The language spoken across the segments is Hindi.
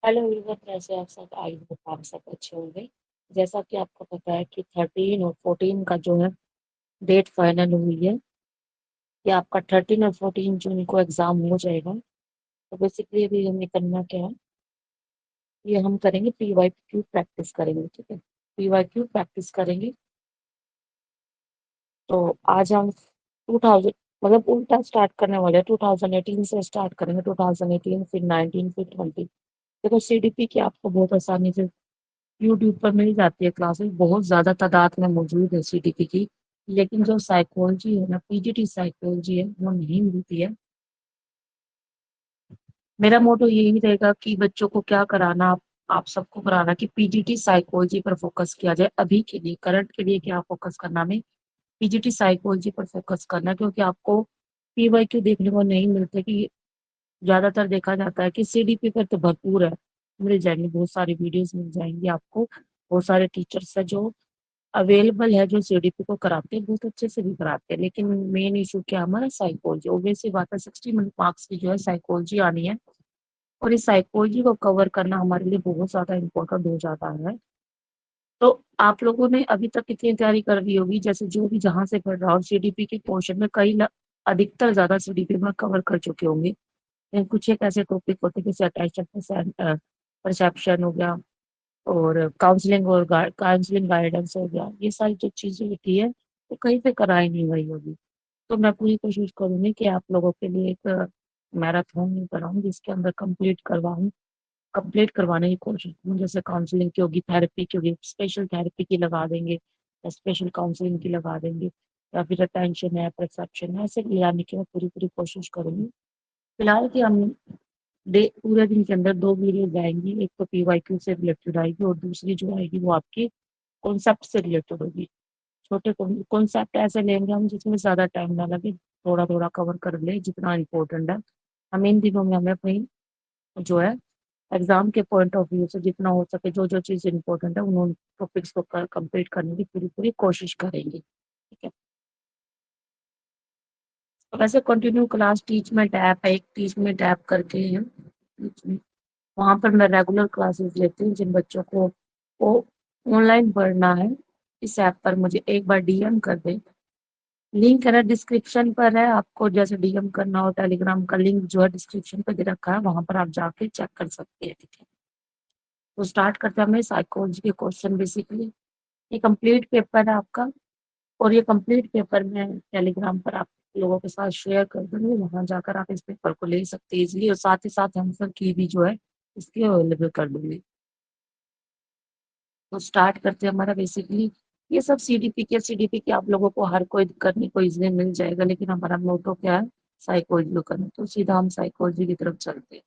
हेलो एवरीवन, कैसे आप सब? आई होप आप सब अच्छे होंगे। जैसा कि आपको पता है कि 13 और 14 का जो है डेट फाइनल हुई है कि आपका 13 और 14 जून को एग्जाम हो जाएगा। तो बेसिकली अभी हमें करना क्या है, ये हम करेंगे PYQ प्रैक्टिस करेंगे। ठीक है, PYQ प्रैक्टिस करेंगे। तो आज हम 2000 मतलब उल्टा स्टार्ट करने वाले हैं। 2018 से स्टार्ट करेंगे, 2018 फिर 19 फिर 20। देखो, CDP की आपको बहुत आसानी से यूट्यूब पर मिल जाती है, क्लासेस बहुत ज्यादा तादाद में मौजूद है CDP की। लेकिन जो साइकोलॉजी है ना, PGT साइकोलॉजी है, वो नहीं मिलती है। मेरा मोटो यही रहेगा कि बच्चों को क्या कराना, आप सबको कराना कि PGT साइकोलॉजी पर फोकस किया जाए। अभी के लिए, करंट के लिए क्या फोकस करना, में PGT साइकोलॉजी पर फोकस करना, क्योंकि आपको PYQ देखने को नहीं मिलते। कि ज्यादातर देखा जाता है कि CDP पर तो भरपूर है, मिल जाएंगे, बहुत सारी वीडियोस मिल जाएंगी आपको। बहुत सारे टीचर्स है जो अवेलेबल है, जो CDP को कराते हैं, बहुत अच्छे से भी कराते हैं। लेकिन मेन इशू क्या है, हमारा साइकोलॉजी। ऑब्वियसली बात है, 60 मार्क्स की जो है साइकोलॉजी आनी है। और इस साइकोलॉजी को कवर करना हमारे लिए बहुत ज्यादा इम्पोर्टेंट हो जाता है। तो आप लोगों ने अभी तक कितनी तैयारी कर ली होगी, जैसे जो भी जहां से पढ़ रहा हो CDP के क्वेश्चन में अधिकतर ज्यादा CDP में कवर कर चुके होंगे। लेकिन कुछ एक ऐसे टॉपिक होते हैं जैसे अटेंशन परसेप्शन हो गया, और काउंसलिंग गाइडेंस हो गया, ये सारी जो चीजें होती है वो कहीं पे कराई नहीं गई होगी। तो मैं पूरी कोशिश करूंगी कि आप लोगों के लिए एक मैराथन नहीं कराऊं, जिसके अंदर कंप्लीट करवाने की कोशिश करूँ। जैसे काउंसलिंग की होगी, थेरेपी की होगी, स्पेशल थेरेपी की लगा देंगे, या स्पेशल काउंसलिंग की लगा देंगे, या फिर अटेंशन है, परसेप्शन है, ऐसे लाने की मैं पूरी पूरी कोशिश करूंगी। फिलहाल कि हम पूरे दिन के अंदर दो वीडियो आएंगी। एक तो PYQ से रिलेटेड आएगी, और दूसरी जो आएगी वो आपकी कॉन्सेप्ट से रिलेटेड होगी। छोटे कॉन्सेप्ट ऐसे लेंगे हम जिसमें ज्यादा टाइम ना लगे, थोड़ा थोड़ा कवर कर ले जितना इम्पोर्टेंट है। हम इन दिनों में हमें अपनी जो है एग्जाम के पॉइंट ऑफ व्यू से जितना हो सके, जो जो चीज इम्पोर्टेंट है उन टॉपिक्स को कंप्लीट करने की पूरी पूरी कोशिश करेंगे। ठीक है। वैसे कंटिन्यू क्लास टीचमेंट ऐप है, एक टीचमेंट ऐप करके है, वहां पर मैं रेगुलर क्लासेस लेती हूँ। जिन बच्चों को ऑनलाइन पढ़ना है, इस ऐप पर मुझे एक बार DM कर दे। लिंक है ना डिस्क्रिप्शन पर है, आपको जैसे DM करना हो, टेलीग्राम का लिंक जो है डिस्क्रिप्शन पे दे रखा है, वहां पर आप जाके चेक कर सकते हैं। ठीक है, तो स्टार्ट करते हैं हमें साइकोलॉजी के क्वेश्चन। बेसिकली ये कंप्लीट पेपर है आपका, और ये कंप्लीट पेपर मैं टेलीग्राम पर आप लोगों के साथ शेयर कर दूंगी। वहां जाकर आप इस पेपर को ले सकते हैं इजिली, और साथ ही साथ आंसर की भी जो है इसकी अवेलेबल कर दूंगी। तो स्टार्ट करते हैं हमारा। बेसिकली ये सब CDP के आप लोगों को हर कोई करने को इजिली मिल जाएगा, लेकिन हमारा मोटो क्या है, साइकोलॉजी को करना। तो सीधा हम साइकोलॉजी की तरफ चलते हैं।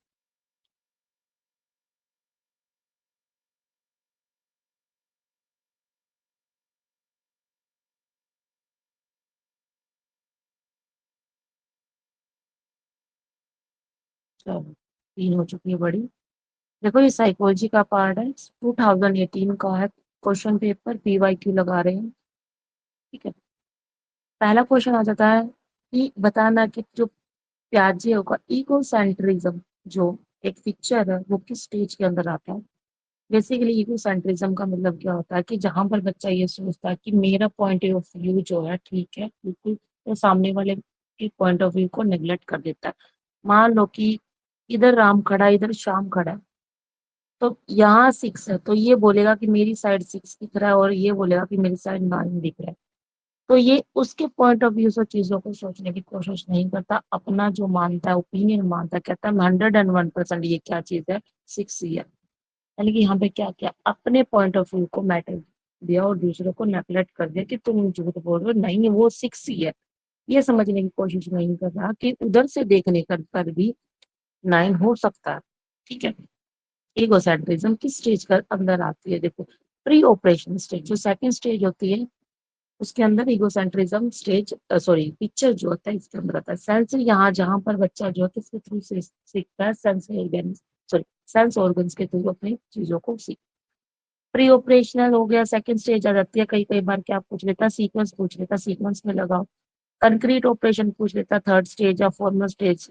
चलो, 3 हो चुकी है बड़ी। देखो, ये साइकोलॉजी का पार्ट है, 2018 का है क्वेश्चन पेपर, PYQ लगा रहे हैं। ठीक है, पहला क्वेश्चन आ जाता है कि बताना कि जो प्याजे का ईगो सेंट्रिज्म, जो एक पिक्चर है, वो किस स्टेज के अंदर आता है। बेसिकली ईगो सेंट्रिज्म का मतलब क्या होता है कि जहां पर बच्चा ये सोचता है कि मेरा पॉइंट ऑफ व्यू जो है ठीक है बिल्कुल, तो सामने वाले के पॉइंट ऑफ व्यू को नेग्लेक्ट कर देता है। मान लो कि इधर राम खड़ा है, इधर श्याम खड़ा है, तो यहाँ 6 है, तो ये बोलेगा कि मेरी साइड 6 दिख रहा है, और ये बोलेगा कि मेरी साइड 9 दिख रहा है। तो ये उसके पॉइंट ऑफ व्यू से चीजों को सोचने की कोशिश नहीं करता, अपना जो मानता है, ओपिनियन मानता है, कहता है 101% ये क्या चीज है, 6 ही है। यानी कि यहाँ पे क्या क्या अपने पॉइंट ऑफ व्यू को मैटर दिया, और दूसरों को नेगलेक्ट कर दिया कि तुम झूठ बोल रहे हो, नहीं वो 6 ही है। ये समझने की कोशिश नहीं कर रहा कि उधर से देखने पर भी 9 हो सकता है। ठीक है, ईगोसेंट्रिज्म किस स्टेज का अंदर आती है? देखो, प्री ऑपरेशन स्टेज जो सेकंड स्टेज होती है, उसके अंदर ईगोसेंट्रिज्म स्टेज, सॉरी पिक्चर जो होता है इसके अंदर आता है। सेंस यहाँ जहां पर बच्चा जो है किसके थ्रू से सीखता है, सेंस ऑर्गन्स के थ्रू अपनी चीजों को सीख। प्री ऑपरेशनल हो गया, सेकंड स्टेज आ जाती है। कई कई बार क्या पूछ लेता, सीक्वेंस पूछ लेता, सीक्वेंस में लगाओ। कंक्रीट ऑपरेशन पूछ लेता, थर्ड स्टेज, या formal stage,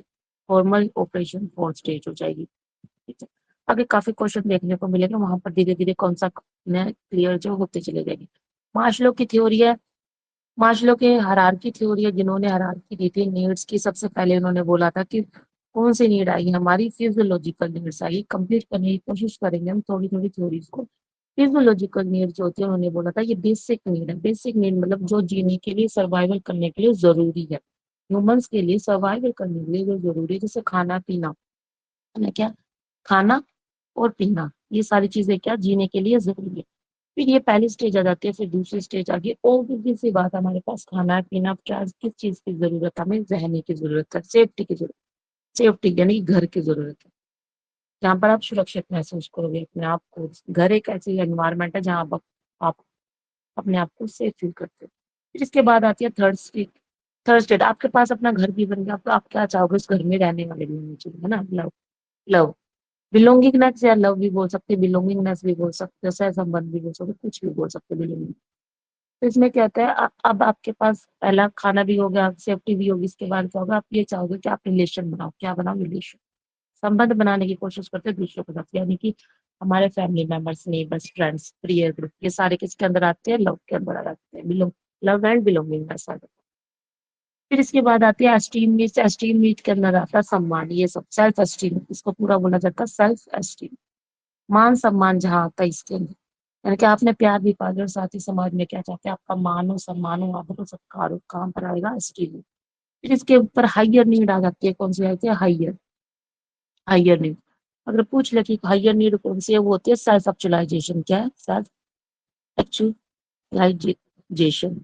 formal operation fourth stage हो जाएगी। ठीक है, आगे काफी क्वेश्चन देखने को मिलेंगे, वहां पर धीरे धीरे कॉन्सेप्ट क्लियर जो होते चले जाएंगे। मास्लो की थ्योरी है, मास्लो के हायरार्की थ्योरी है, जिन्होंने हायरार्की दी थी नीड्स की। सबसे पहले उन्होंने बोला था कि कौन सी नीड आई, हमारी फिजियोलॉजिकल नीड्स आई। कंप्लीट करने की कोशिश करेंगे हम थोड़ी थोड़ी थ्योरीज को। फिजियोलॉजिकल नीड जो होती है, उन्होंने बोला था ये बेसिक नीड है। बेसिक नीड मतलब जो जीने के लिए, सर्वाइवल करने के लिए जरूरी है। ह्यूमंस के लिए सर्वाइवल करने के लिए जो जरूरी है, जैसे खाना पीना है क्या, खाना और पीना, ये सारी चीजें क्या जीने के लिए जरूरी है। फिर ये पहली स्टेज आ जाती है, फिर दूसरी स्टेज आ गई। ऑब्वियसली सी बात, हमारे पास खाना है पीना, क्या किस चीज की जरूरत है, हमें रहने की जरूरत है, सेफ्टी की जरूरत, सेफ्टी यानी कि घर की जरूरत है, जहाँ पर आप सुरक्षित महसूस करोगे अपने आप को। घर एक ऐसी एनवायरनमेंट है जहाँ आप अपने आप को सेफ फील करते हो। फिर इसके बाद आती है थर्ड स्टेज। थर्ड स्टेज, आपके पास अपना घर भी बन गया, तो आप क्या चाहोगे, उस घर में रहने वाले भी होने चाहिए, है ना। लव, लव, बिलोंगिंगनेस या लव भी बोल सकते हैं, बिलोंगिंगनेस भी बोल सकते हो, सह संबंध भी बोल सकते हो, कुछ भी बोल सकते हो बिलोंगिंग। तो इसमें क्या होता है, अब आपके पास पहला खाना भी हो गया, सेफ्टी भी होगी, इसके बाद क्या होगा, आप ये चाहोगे कि आप रिलेशन बनाओ, क्या बनाओ, रिलेशन, संबंध बनाने की कोशिश करते हैं दूसरों के साथ, यानी कि हमारे family members, neighbours, friends, prior group, ये सारे किसके अंदर आते हैं, लव के अंदर आ जाते हैं, बिलोंग, लव एंड बिलोंगिंगनेस आ जाता है। फिर इसके बाद आती है एस्टीम नीड्स। एस्टीम नीड के अंदर आता है सम्मान, ये सब सेल्फ एस्टीम, इसको पूरा बोला जाता है सेल्फ एस्टीम, मान सम्मान जहाँ आता है इसके अंदर, यानी कि आपने प्यार भी पाया और साथ ही समाज में क्या चाहते हैं, आपका मान हो, सम्मान हो, आदर हो, सत्कार हो, काम पर आएगा एस्टीम। फिर इसके ऊपर हाइयर नीड आ जाती है, कौन सी आती है, हाइयर, हाइयर नीड। अगर पूछ ले कि हाइयर नीड कौन सी है, वो होती है सेल्फ एक्चुअलाइजेशन। क्या है, सेल्फ एक्चुअलाइजेशन,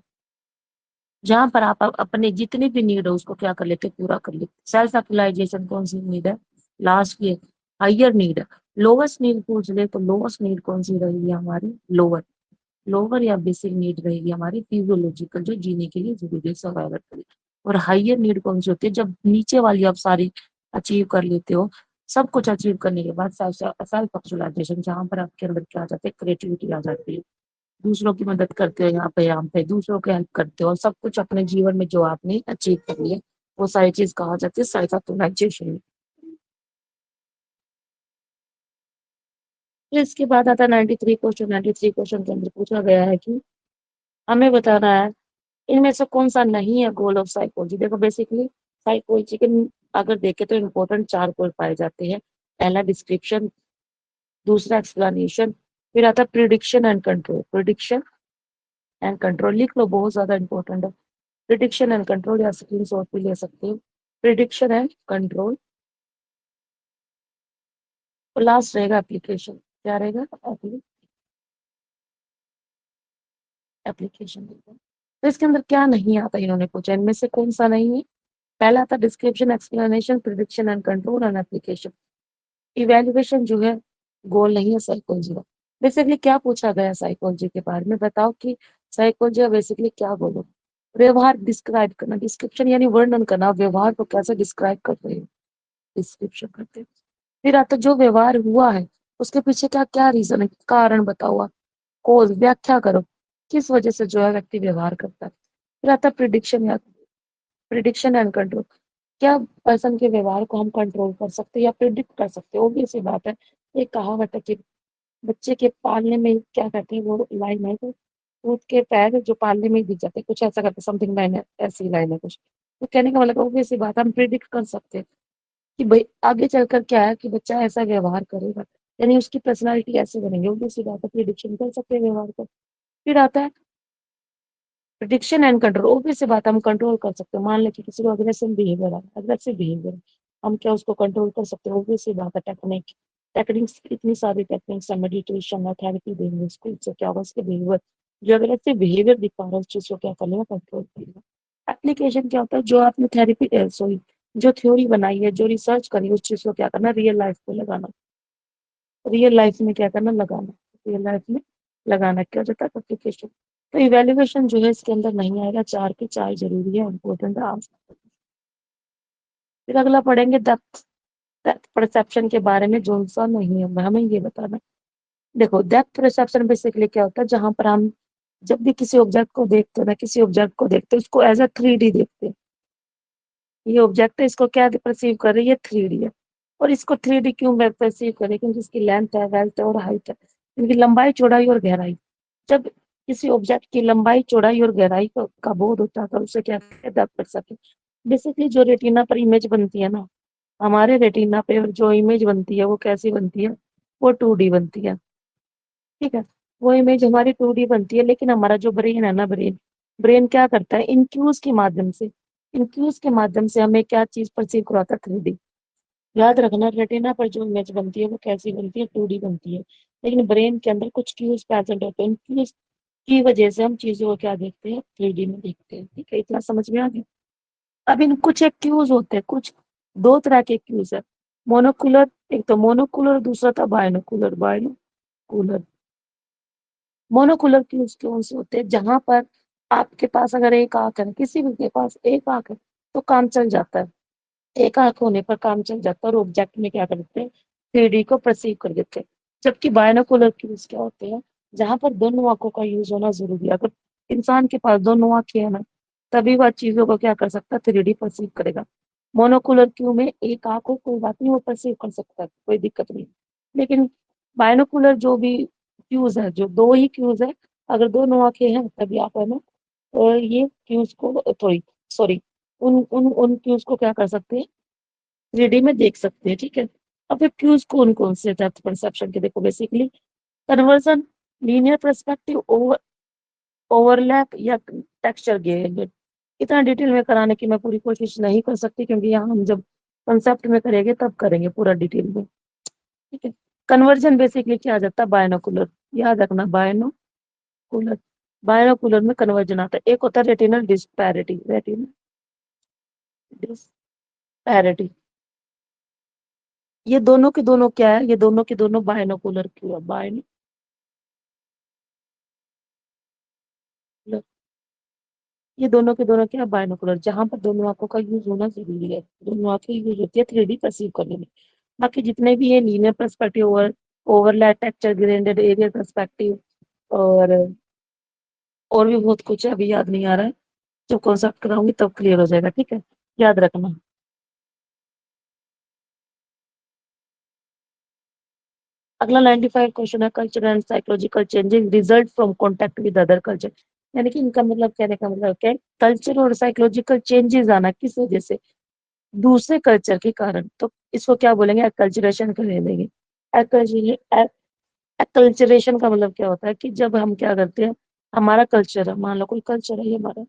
जहां पर आप अपने जितनी भी नीड है उसको क्या कर लेते, पूरा कर लेते। सेल्फ एक्चुअलाइजेशन कौन सी नीड है, लास्ट की हाइयर नीड है। लोवेस्ट नीड पूछ ले तो लोवेस्ट नीड कौन सी रहेगी हमारी, लोअर, लोअर या बेसिक नीड रहेगी हमारी फिजियोलॉजिकल, जो जीने के लिए जरूरी है, सर्वाइवल के लिए। और हाइयर नीड कौन सी होती है, जब नीचे वाली आप सारी अचीव कर लेते हो, सब कुछ अचीव करने के बाद सेल्फ एक्चुअलाइजेशन, जहां पर आपके अंदर क्या आ जाता है, क्रिएटिविटी आ जाती है, दूसरों की मदद करते हो, यहाँ पे दूसरों की हेल्प करते हो, और सब कुछ अपने जीवन में जो आपने अचीव कर लिया, वो सारी चीज कहा जाती है सेल्फ एक्चुअलाइजेशन। फिर इसके बाद आता है 93 क्वेश्चन। 93 क्वेश्चन के अंदर पूछा गया है कि हमें बताना है इनमें से कौन सा नहीं है गोल ऑफ साइकोलॉजी। देखो बेसिकली साइकोलॉजी के अगर देखें तो इम्पोर्टेंट 4 गोल पाए जाते हैं। पहला डिस्क्रिप्शन, दूसरा एक्सप्लेनेशन, फिर आता है prediction and control. Prediction and control लिख लो, बहुत ज्यादा इंपॉर्टेंट है। प्रिडिक्शन एंड कंट्रोल, या स्क्रीन शॉट भी ले सकते हो। प्रिडिक्शन एंड कंट्रोल, और लास्ट रहेगा एप्लीकेशन। क्या रहेगा, एप्लीकेशन। तो इसके अंदर क्या नहीं आता, इन्होंने पूछा इनमें से कौन सा नहीं है। पहला था description, explanation, prediction and control and application. Evaluation जो है गोल नहीं है साइकोलॉजी का। बेसिकली क्या पूछा गया साइकोलॉजी के बारे में, बताओ कि साइकोलॉजी का बेसिकली क्या गोल है। व्यवहार डिस्क्राइब करना, डिस्क्रिप्शन यानी वर्णन करना, व्यवहार को कैसे डिस्क्राइब करते हैं, डिस्क्रिप्शन करते हैं। फिर आता जो व्यवहार हुआ है उसके पीछे क्या क्या रीजन है, कारण बताओ, कोज व्याख्या करो, किस वजह से जो है व्यक्ति व्यवहार करता है। फिर आता प्रिडिक्शन, या प्रिडिक्शन एंड कंट्रोल, क्या पर्सन के व्यवहार को हम कंट्रोल कर सकते हैं या प्रिडिक्ट कर सकते हैं। ऑब्वियस सी बात है, एक कहावत है कि बच्चे के पालने में क्या कहते हैं, वो लाइन है, तो ऊँट के पैर जो पालने में ही दिख जाते हैं, कुछ ऐसा करते, समथिंग लाइन है, ऐसी लाइन है कुछ। तो कहने का मतलब ऑब्वियस सी बात है, हम प्रिडिक्ट कर सकते हैं कि भाई आगे चलकर क्या है कि बच्चा ऐसा व्यवहार करेगा, यानी उसकी पर्सनालिटी ऐसे बनेगी। ऑब्वियस सी बात है, प्रिडिक्शन कर सकते हैं व्यवहार को। फिर आता है प्रिडिक्शन एंड कंट्रोल। ऑब्वियस सी बात है, हम कंट्रोल कर सकते हैं। मान लें कि किसी को अग्रेसिव बिहेवियर है, अग्रेसिव बिहेवियर, हम क्या उसको कंट्रोल कर सकते हैं। ऑब्वियस सी बात है, टेक्निक्स, इतनी सारी टेक्निक्स है, मेडिटेशन है, थेरेपी देंगे उसको, इससे क्या होगा, उसके बिहेवियर, जो अग्रेसिव बिहेवियर दिखा रहा है उस चीज को क्या कर लेगा, कंट्रोल कर लेगा। एप्लीकेशन क्या होता है, जो आपने थेरेपी, सॉरी, जो थ्योरी बनाई है, जो रिसर्च करी है, उस चीज को क्या करना, रियल लाइफ को लगाना, रियल लाइफ में क्या करना, लगाना, रियल लाइफ में लगाना, क्या हो जाता है, एप्लीकेशन। तो इवेल्युएशन जो है इसके अंदर नहीं आएगा, 4 के 4 जरूरी है, इंपॉर्टेंट है आप। फिर अगला पढ़ेंगे डेप्थ, डेप्थ परसेप्शन के बारे में, जो सा नहीं है हमें ये बताना। देखो डेप्थ परसेप्शन बेसिकली क्या होता है, जहां पर हम जब भी किसी ऑब्जेक्ट को देखते हैं ना, किसी ऑब्जेक्ट को देखते हैं उसको एज अ 3D देखते हैं। ये ऑब्जेक्ट है, इसको क्या परसीव कर रही है, 3D है। और इसको 3D क्यों मैं परसीव करें, क्योंकि इसकी लेंथ है, वेल्थ है और हाइट है, इनकी लंबाई, चौड़ाई और गहराई। जब किसी ऑब्जेक्ट की लंबाई, चौड़ाई और गहराई का बोध होता है तो उसे क्या कहते हैं, डेप्थ परसेप्शन। बेसिकली जो रेटिना पर इमेज बनती है ना, हमारे रेटिना पे जो इमेज बनती है वो कैसी बनती है, वो 2D बनती है, ठीक है। वो इमेज हमारी 2D बनती है, लेकिन हमारा जो ब्रेन है ना, ब्रेन ब्रेन क्या करता है, इन क्यूज के माध्यम से, इन क्यूज के माध्यम से हमें क्या चीज परसीव कराता है, 3D। याद रखना, रेटिना पर जो इमेज बनती है वो कैसी बनती है, 2D बनती है, लेकिन ब्रेन के अंदर कुछ क्यूज प्रेजेंट होते हैं, इन क्यूज की वजह से हम चीजों को क्या देखते हैं, 3D में देखते हैं, ठीक है। इतना समझ में आ गया। अब इन कुछ एक क्यूज होते हैं, कुछ दो तरह के क्यूज है, मोनोकुलर, एक तो मोनोकुलर, दूसरा था बायनोकुलर। बायनोकुलर, मोनोकुलर क्यूज कौन से होते हैं, जहां पर आपके पास अगर एक आंख है, किसी भी के पास एक आंख है तो काम चल जाता है, एक आंख होने पर काम चल जाता है और ऑब्जेक्ट में क्या करते हैं, 3D को परसीव कर देते हैं। जबकि बायनोकुलर क्यूज क्या होते हैं, जहां पर दोनों आंखों का यूज होना जरूरी है। अगर इंसान के पास दोनों आंखें है ना, तभी वह चीजों को क्या कर सकता है, 3D परसीव करेगा। मोनोकुलर क्यू में एक आंख हो, कोई बात नहीं, वो परसीव कर सकता है, कोई दिक्कत नहीं। लेकिन बायनोकुलर जो भी क्यूज है, जो दो ही क्यूज है, अगर दोनों आंखें हैं तभी आप है ना, और ये क्यूज को थोड़ी, सॉरी, उन उन उन क्यूज को क्या कर सकते हैं, 3D में देख सकते हैं, ठीक है। अब ये क्यूज कौन कौन से डेप्थ परसेप्शन के, देखो basically conversion, linear perspective, overlap या टेक्सचर गेन। इतना डिटेल में कराने की मैं पूरी कोशिश नहीं कर सकती, क्योंकि यहाँ हम जब कंसेप्ट में करेंगे तब करेंगे पूरा डिटेल में, ठीक है। कन्वर्जन बेसिकली क्या आ जाता है, बायनोकुलर, याद रखना, बायनोकुलर, बायनोकुलर में कन्वर्जन आता है। एक होता है रेटिनल डिस्पैरिटी, रेटिनल डिस्पैरिटी, ये दोनों के दोनों क्या है, ये दोनों के दोनों बायनोकुलर क्यों है, बायनोकुलर, ये दोनों के दोनों क्या है, बायनोकुलर, जहां पर दोनों आंखों का यूज होना जरूरी है, दोनों आंखें यूज होती है 3D परसीव करने में। बाकी जितने भी ये linear perspective, overlap, texture graded, aerial perspective, और और भी बहुत कुछ है, अभी याद नहीं आ रहा है, जब कॉन्सेप्ट कराऊंगी तब क्लियर हो जाएगा, ठीक है। याद रखना। अगला 95 क्वेश्चन है, culture and psychological changes result from contact with other culture. यानी कि इनका मतलब, कहने का मतलब क्या है, कल्चर और साइकोलॉजिकल चेंजेस आना किस वजह से, दूसरे कल्चर के कारण, तो इसको क्या बोलेंगे, एक्कल्चरेशन कर देंगे। एक्कल्चरेशन का मतलब क्या होता है, कि जब हम क्या करते हैं, हमारा कल्चर है, मान लो कोई कल्चर है ये हमारा,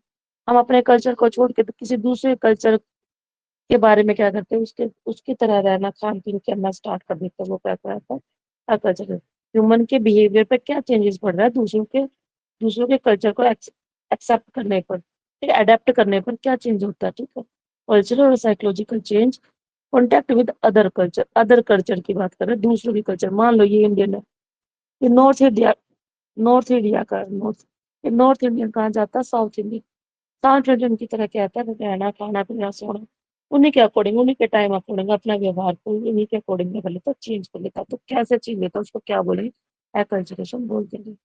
हम अपने कल्चर को छोड़ के तो किसी दूसरे कल्चर के बारे में क्या करते हैं, उसके उसकी तरह रहना, खान पीन करना स्टार्ट कर देते हैं, वो क्या कहता है, कल्चर। ह्यूमन के बिहेवियर पे क्या चेंजेस पड़ रहा है, दूसरों के कल्चर को एक्सेप्ट करने पर, फिर अडेप्ट करने पर क्या चेंज होता है, ठीक है। कल्चरल और psychological change, contact with other culture की बात कर रहे हैं, दूसरों की कल्चर, मान लो ये इंडियन है, ये नॉर्थ इंडिया का, नॉर्थ इंडियन कहाँ जाता है, साउथ इंडियन, साउथ इंडियन की तरह कहता है रहना, खाना पीना, सोना, उन्हीं के अकॉर्डिंग, उन्हीं के टाइम अकॉर्डिंग अपना व्यवहार को उन्हीं के अकॉर्डिंग कर लेता, चेंज कर लेता, तो कैसे चेंज लेता, उसको क्या बोलेंगे, एक्कल्चरेशन बोल देंगे।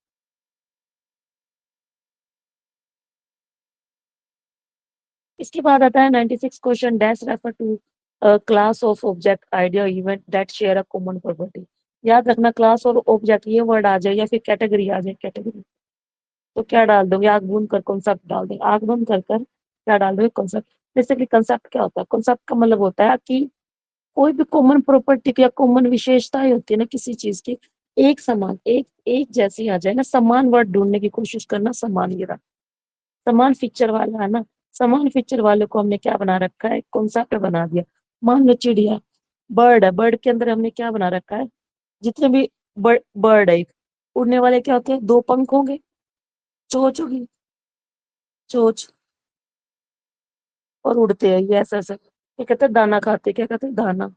इसके बाद आता है 96 question, dash refer to class of object, idea, event that share a common property. याद रखना, क्लास और ऑब्जेक्ट ये वर्ड आ जाए या फिर कैटेगरी आ जाए, कैटेगरी, तो क्या डाल दोगे, आग बूंद कर कॉन्सेप्ट डाल देंगे, आग बंद कर क्या डाल दोगे, कॉन्सेप्ट। बेसिकली कंसेप्ट क्या होता है, कॉन्सेप्ट का मतलब होता है कि कोई भी कॉमन प्रॉपर्टी या कॉमन विशेषताएं होती है ना किसी चीज की, एक समान, एक एक जैसी आ जाए ना, समान वर्ड ढूंढने की कोशिश करना, समान, ये रहा समान फीचर वाला है ना, समान फीचर वाले को हमने क्या बना रखा है, कॉन्सेप्ट बना दिया। मान लो चिड़िया, बर्ड है, बर्ड के अंदर हमने क्या बना रखा है, जितने भी बर्ड है, उड़ने वाले क्या होते हैं, दो पंख होंगे, चोंच होगी, चोंच, और उड़ते हैं ये ऐसा ऐसा, क्या कहते हैं, दाना खाते हैं, क्या कहते हैं, दाना,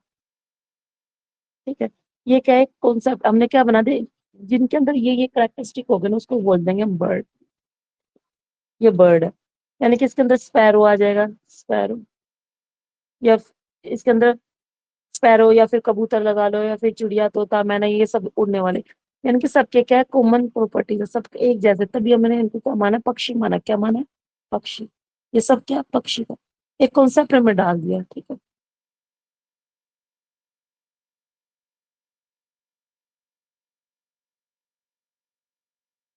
ठीक है। ये क्या है, कॉन्सेप्ट हमने क्या बना दे, जिनके अंदर ये करेक्टरिस्टिक हो गए ना, उसको बोल देंगे हम बर्ड, ये बर्ड है। यानी कि इसके अंदर स्पैरो आ जाएगा, स्पैरो, या इसके अंदर स्पैरो, या फिर कबूतर लगा लो, या फिर चिड़िया, तोता, मैना, ये सब उड़ने वाले, यानी कि सबके क्या है, कॉमन प्रॉपर्टीज है, सब एक जैसे, तभी हमने इनको क्या माना, पक्षी माना, क्या माना, पक्षी। ये सब क्या, पक्षी का एक कॉन्सेप्ट में डाल दिया, ठीक है।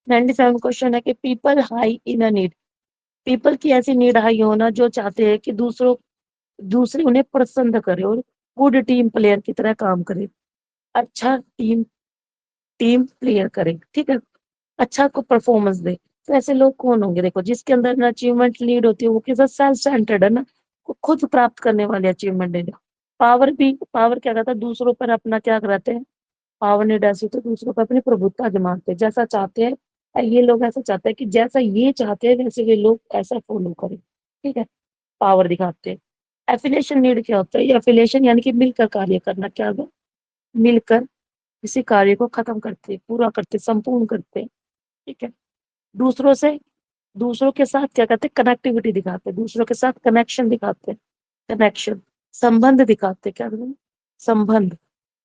97 क्वेश्चन है कि people high in a need, people की ऐसी नीड हाई होना जो चाहते हैं कि दूसरे उन्हें पसंद करे और गुड टीम प्लेयर की तरह काम करे, अच्छा टीम टीम प्लेयर करे, ठीक है, अच्छा को परफॉर्मेंस दे। तो ऐसे लोग कौन होंगे? देखो, जिसके अंदर अचीवमेंट लीड होती है वो किस सेल्फ सेंटर्ड है ना, वो खुद प्राप्त करने वाले अचीवमेंट है। पावर क्या करता है, दूसरों पर अपना क्या कराते हैं, पावर नीड ऐसी तो दूसरों पर अपनी प्रभुत्व जमाते हैं, जैसा चाहते हैं। ये लोग ऐसा चाहते हैं कि जैसा ये चाहते हैं वैसे ये लोग ऐसा फॉलो करें, ठीक है, पावर दिखाते हैं। एफिलिएशन नीड क्या होता है? ये एफिलिएशन यानी कि मिलकर कार्य करना, क्या होगा, मिलकर किसी कार्य को खत्म करते, पूरा करते, संपूर्ण करते, ठीक है। दूसरों से दूसरों के साथ क्या करते, कनेक्टिविटी दिखाते, दूसरों के साथ कनेक्शन दिखाते, कनेक्शन, संबंध दिखाते, क्या कहते हैं, संबंध,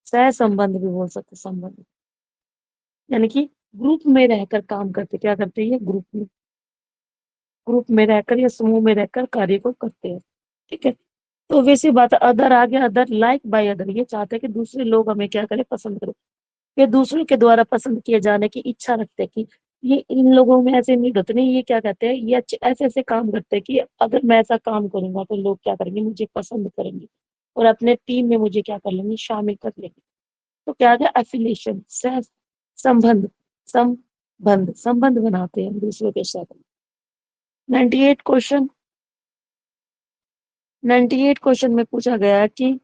सह संबंध भी बोल सकते, संबंध यानी कि ग्रुप में रहकर काम करते, क्या करते हैं, ये ग्रुप में रहकर या समूह में रहकर कार्य को करते हैं, ठीक है। तो वैसी बात, अदर आ गया, अदर लाइक बाय अदर, ये चाहते हैं कि दूसरे लोग हमें क्या करें, पसंद करें, ये दूसरों के द्वारा पसंद किए जाने की इच्छा रखते हैं कि ये इन लोगों में ऐसे नीड होते नहीं, ये क्या कहते हैं, ये ऐसे ऐसे काम करते हैं कि अगर मैं ऐसा काम करूंगा तो लोग क्या करेंगे, मुझे पसंद करेंगे और अपने टीम में मुझे क्या कर लेंगे, शामिल कर लेंगे। तो क्या आ गया, एफिलिएशन, सह संबंध, संबंध बनाते हैं दूसरों के साथ। 98 क्वेश्चन 98 क्वेश्चन में पूछा गया है कि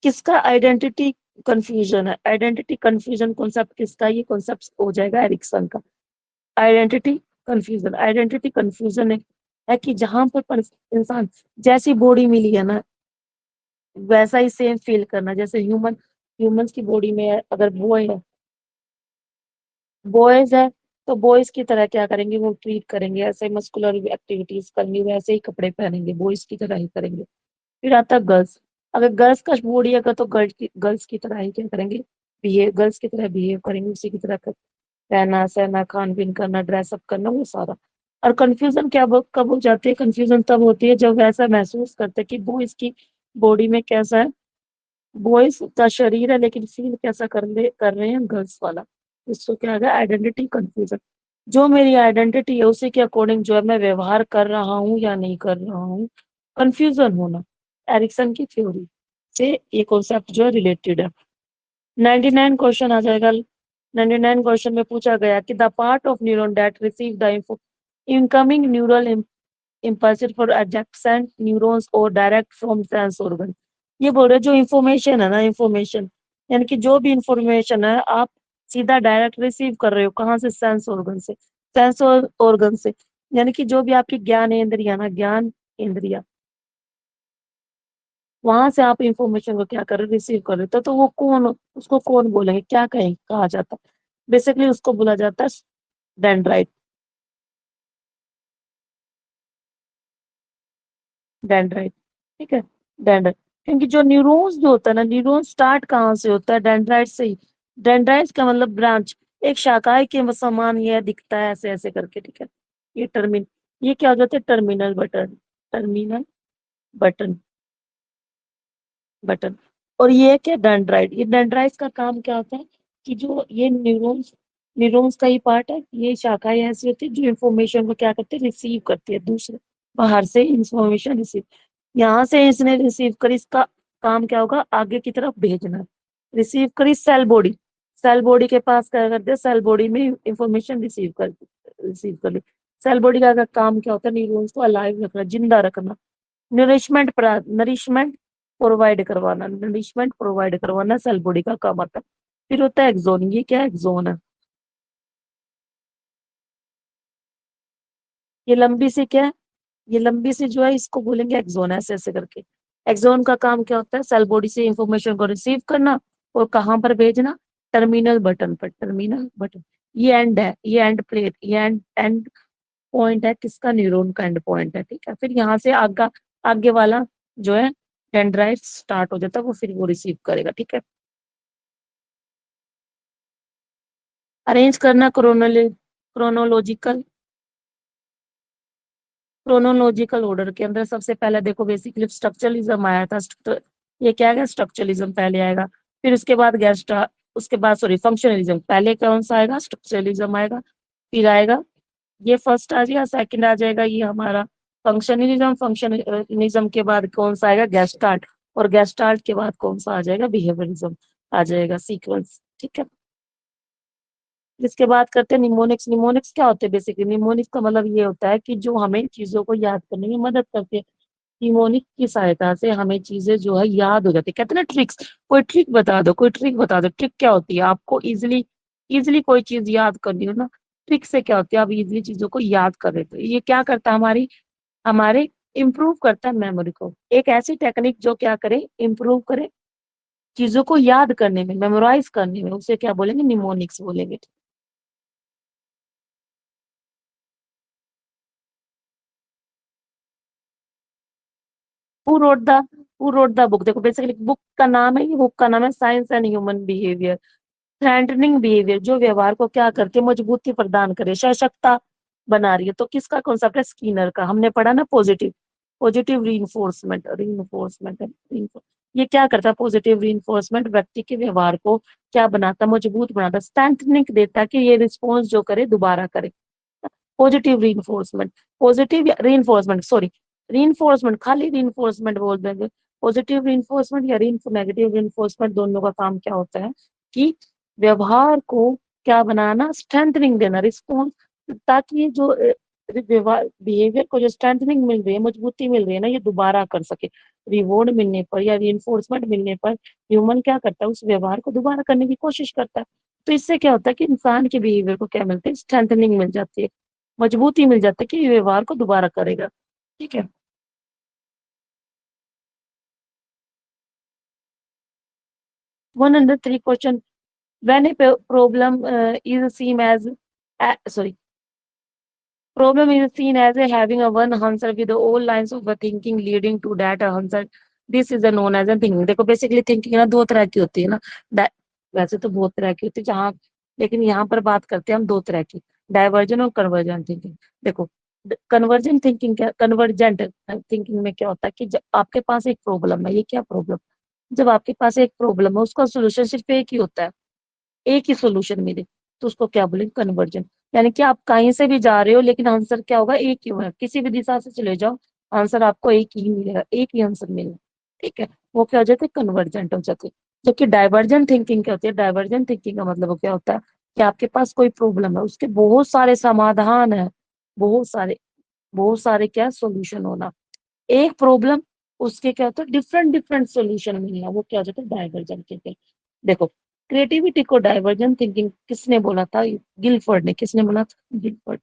किसका आइडेंटिटी कंफ्यूजन है, आइडेंटिटी कंफ्यूजन कॉन्सेप्ट किसका, ये कॉन्सेप्ट हो जाएगा एरिक्सन का। आइडेंटिटी कंफ्यूजन है कि जहां पर इंसान जैसी बॉडी मिली है ना वैसा ही सेम फील करना, जैसे ह्यूमंस की बॉडी में है, अगर बॉयज है तो बॉयज की तरह क्या करेंगे, वो ट्रीट करेंगे, ऐसे मस्कुलर एक्टिविटीज करेंगे, वैसे ही कपड़े पहनेंगे, बॉयज की तरह ही करेंगे। फिर आता है गर्ल्स, अगर गर्ल्स का बॉडी अगर तो गर्ल्स की तरह ही क्या करेंगे, बिहेव, गर्ल्स की तरह बिहेव करेंगे, उसी की तरह रहना सहना, खान पीन करना, ड्रेसअप करना, वो सारा। और कंफ्यूजन कब हो जाती है, कंफ्यूजन तब होती है जब वैसा महसूस करते हैं कि बॉयज की बॉडी में कैसा है, बॉयज का शरीर है लेकिन फील कैसा कर रहे हैं गर्ल्स वाला। इसको क्या है, आइडेंटिटी कंफ्यूजन। जो मेरी आइडेंटिटी है उसी के अकॉर्डिंग जो है मैं व्यवहार कर रहा हूँ या नहीं कर रहा हूँ, कंफ्यूजन होना, एरिक्सन की थ्योरी से ये कॉन्सेप्ट जो है रिलेटेड है। 99 क्वेश्चन आ जाएगा। 99 क्वेश्चन में पूछा गया कि the part of neuron that receive the incoming neural impulses for adjacent neurons or direct from sense organ। ये बोल रहे जो इंफॉर्मेशन है ना, इंफॉर्मेशन यानी कि जो भी इंफॉर्मेशन है आप सीधा डायरेक्ट रिसीव कर रहे हो, कहाँ से, सेंस ऑर्गन से, सेंस ऑर्गन से, यानी कि जो भी आपकी ज्ञान इंद्रिया ना, ज्ञान इंद्रिया, वहां से आप इंफॉर्मेशन को क्या कर रहे हो, रिसीव कर रहे हो। तो वो कौन, उसको कौन बोलेंगे, क्या कहा जाता है, बेसिकली उसको बोला जाता है डेंड्राइट, डेंड्राइट, ठीक है, डेंड्राइट। क्योंकि जो न्यूरॉन्स जो होता है ना, न्यूरॉन स्टार्ट कहाँ से होता है, डेंड्राइट से ही। डेंड्राइट का मतलब ब्रांच, एक शाखाएं के समान ये दिखता है ऐसे ऐसे करके, ठीक है। ये ये क्या हो जाता है, टर्मिनल बटन बटन। और ये क्या, डेंड्राइट, ये डेंड्राइट का काम क्या होता है कि जो ये न्यूरॉन्स का ही पार्ट है, ये शाखाएं ऐसी होती है जो इंफॉर्मेशन को क्या करते हैं, रिसीव करती है, दूसरे बाहर से इंफॉर्मेशन रिसीव, यहाँ से इसने रिसीव कर, इसका काम क्या होगा, आगे की तरफ भेजना। रिसीव करी सेल बॉडी के पास क्या करते हैं, सेल बॉडी में इंफॉर्मेशन रिसीव कर ली। सेल बॉडी का काम क्या होता है, न्यूरॉन्स को अलाइव रखना, जिंदा रखना, नरिशमेंट प्रोवाइड करवाना सेल बॉडी का काम आता है। फिर होता है एक्सोन, ये क्या एक्सोन है, ये लंबी सी क्या है, ये लंबी सी जो है इसको बोलेंगे एक्सोन, ऐसे ऐसे करके। एक्सोन का काम क्या होता है, सेल बॉडी से इंफॉर्मेशन को रिसीव करना और कहाँ पर भेजना, टर्मिनल बटन। ये एंड है, ये एंड प्लेट, ये एंड पॉइंट है, किसका, न्यूरॉन का एंड पॉइंट है, ठीक है। फिर यहाँ से आगे वाला जो है डेंड्राइट स्टार्ट हो जाता है, वो फिर वो रिसीव करेगा, ठीक है। अरेंज करना क्रोनोलॉजिकल क्रोनोलॉजिकल ऑर्डर के अंदर सबसे पहले देखो बेसिकली स्ट्रक्चरलिज्म आया था। ये क्या है, स्ट्रक्चरलिज्म पहले आएगा, फिर उसके बाद उसके बाद सॉरी फंक्शनलिज्म, पहले कौन सा आएगा, स्ट्रक्चरलिज्म आएगा, फिर आएगा ये फर्स्ट आ जाएगा, सेकंड आ जाएगा ये हमारा फंक्शनलिज्म, फंक्शनलिज्म के बाद कौन सा आएगा, गेस्टाल्ट, और गेस्टाल्ट के बाद कौन सा आ जाएगा, बिहेवियरिज्म आ जाएगा सीक्वेंस। ठीक है, इसके बाद करते हैं निमोनिक्स। निमोनिक्स क्या होते हैं, बेसिकली निमोनिक्स का मतलब ये होता है कि जो हमें चीजों को याद करने में मदद करते हैं। निमोनिक की सहायता से हमें चीजें जो है याद हो जाती है। कहते हैं ना ट्रिक्स, कोई ट्रिक बता दो, कोई ट्रिक बता दो। ट्रिक क्या होती है, आपको इजिली इजिली कोई चीज याद करनी हो ना, ट्रिक से क्या होती है, आप इजिली चीजों को याद कर लेते हो। ये क्या करता है, हमारी हमारे इम्प्रूव करता है मेमोरी को। एक ऐसी टेक्निक जो क्या करे, इम्प्रूव करे चीजों को याद करने में, मेमोराइज करने में, उसे क्या बोलेंगे, निमोनिक्स बोलेंगे। Who wrote the who wrote the book, देखो बेसिकली बुक का नाम है, ये बुक का नाम है science and human behaviour. Threatening behaviour, जो व्यवहार को क्या करती है, मजबूती प्रदान करे, सशक्ता बना रही है। तो किसका कॉन्सेप्ट है, स्किनर का। हमने पढ़ा ना पॉजिटिव, पॉजिटिव रीइंफोर्समेंट, ये क्या करता है, पॉजिटिव रीइंफोर्समेंट व्यक्ति के व्यवहार को क्या बनाता है, मजबूत बनाता है, स्ट्रेंथनिंग देता है कि ये रिस्पॉन्स जो करे दोबारा करे। Positive reinforcement, positive reinforcement sorry, reinforcement खाली रीइंफोर्समेंट बोल देंगे। पॉजिटिव रीइंफोर्समेंट या नेगेटिव रीइंफोर्समेंट, दोनों का काम क्या होता है कि व्यवहार को क्या बनाना, स्ट्रेंथनिंग देना, रिस्पॉन्स, ताकि ये जो व्यवहार बिहेवियर को जो स्ट्रेंथनिंग मिल रही है, मजबूती मिल रही है ना, ये दोबारा कर सके। रिवॉर्ड मिलने पर या रीइंफोर्समेंट मिलने पर ह्यूमन क्या करता है, उस व्यवहार को दोबारा करने की कोशिश करता है। तो इससे क्या होता है कि इंसान के बिहेवियर को क्या मिलती है, स्ट्रेंथनिंग मिल जाती है, मजबूती मिल जाती है कि ये व्यवहार को दोबारा करेगा। ठीक है, 103 question. When a problem is seen as sorry, problem is seen as a having a one answer with all lines of a thinking leading to that answer. This is a known as a thinking. देखो बेसिकली थिंकिंग ना दो तरह की होती है ना। डा- वैसे तो बहुत तरह की होती है जहाँ, लेकिन यहाँ पर बात करते हैं हम दो तरह की, डाइवर्जन और कन्वर्जेंट थिंकिंग। देखो कन्वर्जेंट थिंकिंग क्या, कन्वर्जेंट थिंकिंग में क्या होता है कि जब आपके पास एक प्रॉब्लम है, ये क्या प्रॉब्लम, जब आपके पास एक प्रॉब्लम है उसका सोल्यूशन सिर्फ एक ही होता है, एक ही सोल्यूशन मिले, तो उसको क्या बोलेंगे, कन्वर्जन। यानी कि आप कहीं से भी जा रहे हो लेकिन आंसर क्या होगा, एक ही होगा, किसी भी दिशा से चले जाओ आंसर आपको एक ही मिलेगा, एक ही आंसर मिलेगा। ठीक है, वो क्या हो जाते हैं, कन्वर्जेंट हो जाते हैं। जबकि डाइवर्जेंट थिंकिंग क्या होती है, डाइवर्जेंट थिंकिंग का मतलब वो क्या होता है कि आपके पास कोई प्रॉब्लम है, उसके बहुत सारे समाधान है, बहुत सारे, बहुत सारे क्या सोल्यूशन होना, एक प्रॉब्लम उसके क्या होता है, डिफरेंट डिफरेंट सॉल्यूशन मिलना, वो क्या हो जाता है, डाइवर्जेंट थिंकिंग। देखो क्रिएटिविटी को डाइवर्जेंट थिंकिंग किसने बोला था, गिलफोर्ड ने। किसने बोला था, गिलफोर्ड।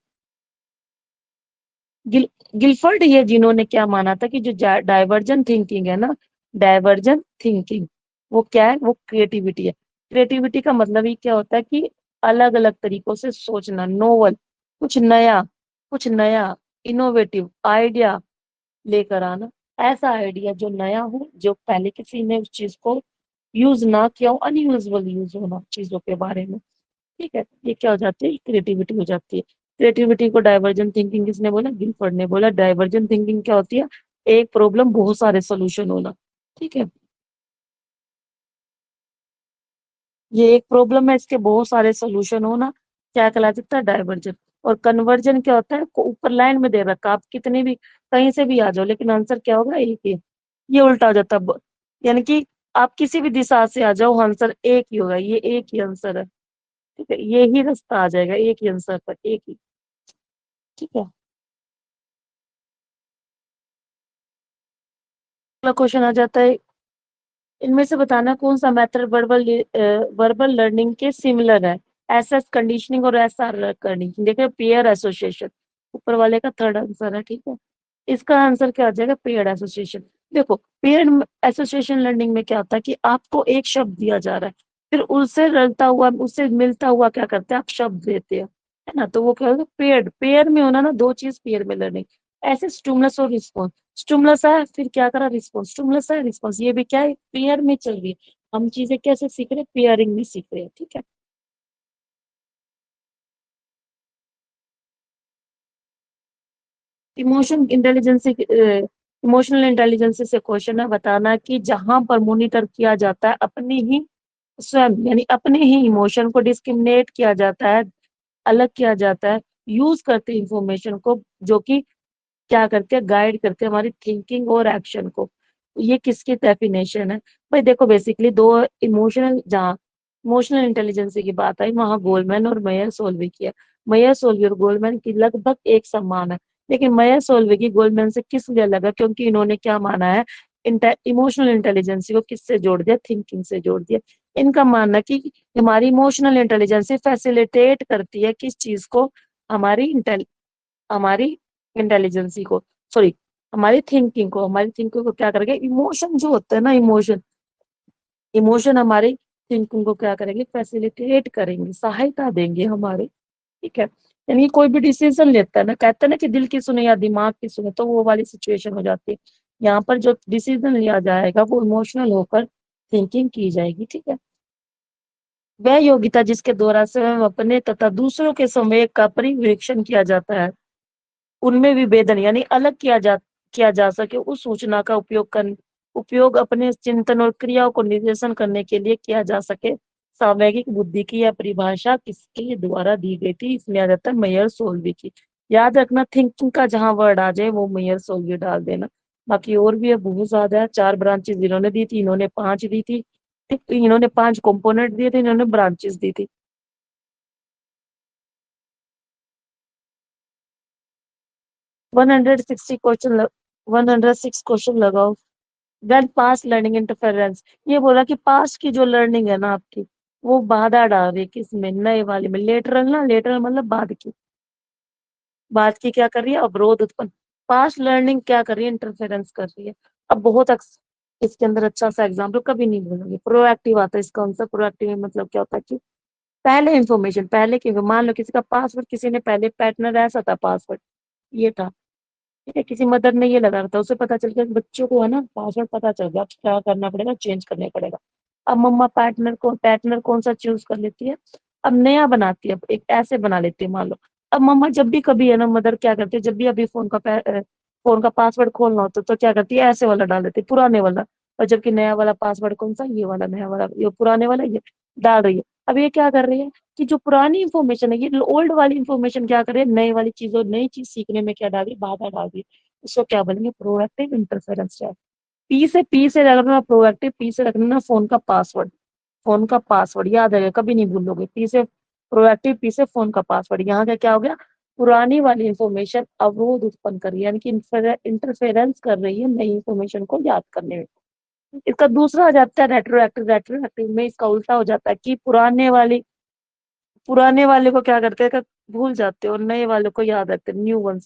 गिल गिलफोर्ड, ये जिन्होंने क्या माना था कि जो डाइवर्जेंट थिंकिंग है ना, डाइवर्जेंट थिंकिंग वो क्या है, वो क्रिएटिविटी है। क्रिएटिविटी का मतलब ही क्या होता है कि अलग अलग तरीकों से सोचना, नोवल, कुछ नया इनोवेटिव आइडिया लेकर आना। ऐसा आइडिया जो नया हो, जो पहले किसी ने उस चीज को यूज ना किया हो, अनयूजल यूज होना चीजों के बारे में। ठीक है, ये क्या हो जाती है, क्रिएटिविटी हो जाती है। क्रिएटिविटी को डाइवर्जेंट थिंकिंग किसने बोला, गिलफोर्ड ने बोला। डाइवर्जेंट थिंकिंग क्या होती है, एक प्रॉब्लम बहुत सारे सोल्यूशन होना। ठीक है, ये एक प्रॉब्लम है, इसके बहुत सारे सोल्यूशन होना, क्या कहला जाता है, डाइवर्जन। और कन्वर्जन क्या होता है, ऊपर लाइन में दे रखा, आप कितने भी कहीं से भी आ जाओ लेकिन आंसर क्या होगा, एक ही। ये उल्टा हो जाता है, यानी कि आप किसी भी दिशा से आ जाओ आंसर एक ही होगा, ये एक ही आंसर है। ठीक है, ये ही रास्ता आ जाएगा एक ही आंसर पर, एक ही। ठीक है, अगला क्वेश्चन आ जाता है, इनमें से बताना कौन सा मेथड वर्बल वर्बल लर्निंग के सिमिलर है। एसएस कंडीशनिंग और एसआर कंडीशनिंग। देखिए पेयर एसोसिएशन ऊपर वाले का थर्ड आंसर है। ठीक है, इसका आंसर क्या आ जाएगा, पेयर एसोसिएशन। देखो पेयर एसोसिएशन लर्निंग में क्या होता है कि आपको एक शब्द दिया जा रहा है, फिर उससे रलता हुआ, उससे मिलता हुआ क्या करते हैं, आप शब्द देते हैं, है ना। तो वो क्या होगा, पेयर, पेयर में होना ना, दो चीज पेयर में लर्निंग। ऐसे स्टिमुलस और रिस्पॉन्स, स्टिमुलस है फिर क्या करा, रिस्पॉन्स, स्टिमुलस है रिस्पॉन्स, ये भी क्या है, पेयर में चल रही है। हम चीजें कैसे सीख रहे हैं, पेयरिंग में सीख रहे हैं। ठीक है, इमोशन इंटेलिजेंस, इमोशनल इंटेलिजेंस से क्वेश्चन है, बताना कि जहां पर मॉनिटर किया जाता है अपनी ही स्वयं यानी अपने ही इमोशन को डिस्क्रिमिनेट किया जाता है, अलग किया जाता है, यूज करते इंफॉर्मेशन को, जो कि क्या करते हैं, गाइड करते हैं हमारी थिंकिंग और एक्शन को। ये किसकी डेफिनेशन है? भाई देखो, बेसिकली दो इमोशनल, जहाँ इमोशनल इंटेलिजेंस की बात आई वहां गोलमैन और मेयर सोल्वे की है। मेयर सोल्वे और गोलमैन की लगभग एक समान है, लेकिन मेयर सोल्वे की गोलमैन से किस लिए अलग है? क्योंकि इन्होंने क्या माना है, इमोशनल इंटेलिजेंस को किससे जोड़ दिया? थिंकिंग से जोड़ दिया। इनका मानना कि हमारी इमोशनल इंटेलिजेंस फैसिलिटेट करती है किस चीज को? हमारी हमारी इंटेलिजेंसी को, सॉरी, हमारी थिंकिंग को क्या करेंगे? इमोशन जो होता है ना, इमोशन हमारी थिंकिंग को क्या करेंगे? फैसिलिटेट करेंगे, सहायता देंगे हमारे। ठीक है, यानी कोई भी डिसीजन लेता है ना, कहते हैं ना कि दिल की सुने या दिमाग की सुने, तो वो वाली सिचुएशन हो जाती है। यहाँ पर जो डिसीजन लिया जाएगा वो इमोशनल होकर थिंकिंग की जाएगी। ठीक है, वह योग्यता जिसके द्वारा स्वयं अपने तथा दूसरों के संवेग का परिवेक्षण किया जाता है, उनमें विभेदन यानी अलग किया जा सके, उस सूचना का उपयोग अपने चिंतन और क्रियाओं को निर्देशन करने के लिए किया जा सके। सामयिक बुद्धि की यह परिभाषा किसके द्वारा दी गई थी? इसमें आ जाता है मेयर सोल्वी की। याद रखना, थिंकिंग का जहां वर्ड आ जाए वो मेयर सोल्वी डाल देना। बाकी और भी है, बहुत ज्यादा है। 4 ब्रांचेस इन्होंने दी थी, इन्होंने 5 दी थी। ठीक, इन्होंने 5 कंपोनेंट दिए थे, इन्होंने ब्रांचेस दी थी। 160 क्वेश्चन 106 क्वेश्चन लगाओ। देन पास लर्निंग इंटरफेरेंस, ये बोला कि पास की जो लर्निंग है ना आपकी, वो बाधा डाल रही है किसमें? नए वाले में। लेटरल ना, लेटरल मतलब बाद की क्या कर रही है? अवरोध उत्पन्न। पास्ट लर्निंग क्या कर रही है? इंटरफेरेंस कर रही है। अब इसके अंदर अच्छा सा एग्जाम्पल कभी नहीं बोलोगे, प्रोएक्टिव आता है इसका आंसर। प्रोएक्टिव में मतलब क्या होता है कि पहले इंफॉर्मेशन, पहले की, मान लो किसी का पासवर्ड, किसी ने पहले पैटर्न ऐसा था, पासवर्ड ये था। ठीक है, किसी मदर ने ये लगा रखा था, उसे पता चल गया, बच्चों को है ना पासवर्ड पता चल गया, अब क्या करना पड़ेगा? चेंज करने पड़ेगा। अब मम्मा पार्टनर कौन सा चूज कर लेती है? अब नया बनाती है, अब एक ऐसे बना लेती है मान लो। अब मम्मा जब भी कभी है ना, मदर क्या करती है, जब भी अभी फोन का पासवर्ड खोलना होता तो क्या करती है? ऐसे वाला डाल देती है, पुराने वाला। और जबकि नया वाला पासवर्ड कौन सा? ये वाला, नया वाला, ये पुराने वाला, ये डाल रही है। अब ये क्या कर रही है कि जो पुरानी इंफॉर्मेशन है, ये ओल्ड वाली इंफॉर्मेशन क्या करे? नई वाली चीजों, नई चीज सीखने में क्या डाल रही है? बाधा डाल रही है। उसको क्या बोलेंगे? Proactive interference. पी से रखना प्रोएक्टिव, पी से रखना ना फोन का पासवर्ड। फोन का पासवर्ड याद रहेगा, कभी नहीं भूलोगे। पी से प्रोएक्टिव, पी से फोन का पासवर्ड। यहाँ का क्या हो गया? पुरानी वाली इंफॉर्मेशन अवरोध उत्पन्न कर रही है, यानी कि इंटरफेरेंस कर रही है नई इंफॉर्मेशन को याद करने में। इसका दूसरा आ जाता है रेट्रोएक्टिव। रेट्रोएक्टिव में इसका उल्टा हो जाता है कि पुराने वाले को क्या करते हैं कि भूल जाते हैं, और नए वाले को याद रखते हैं, न्यू वन।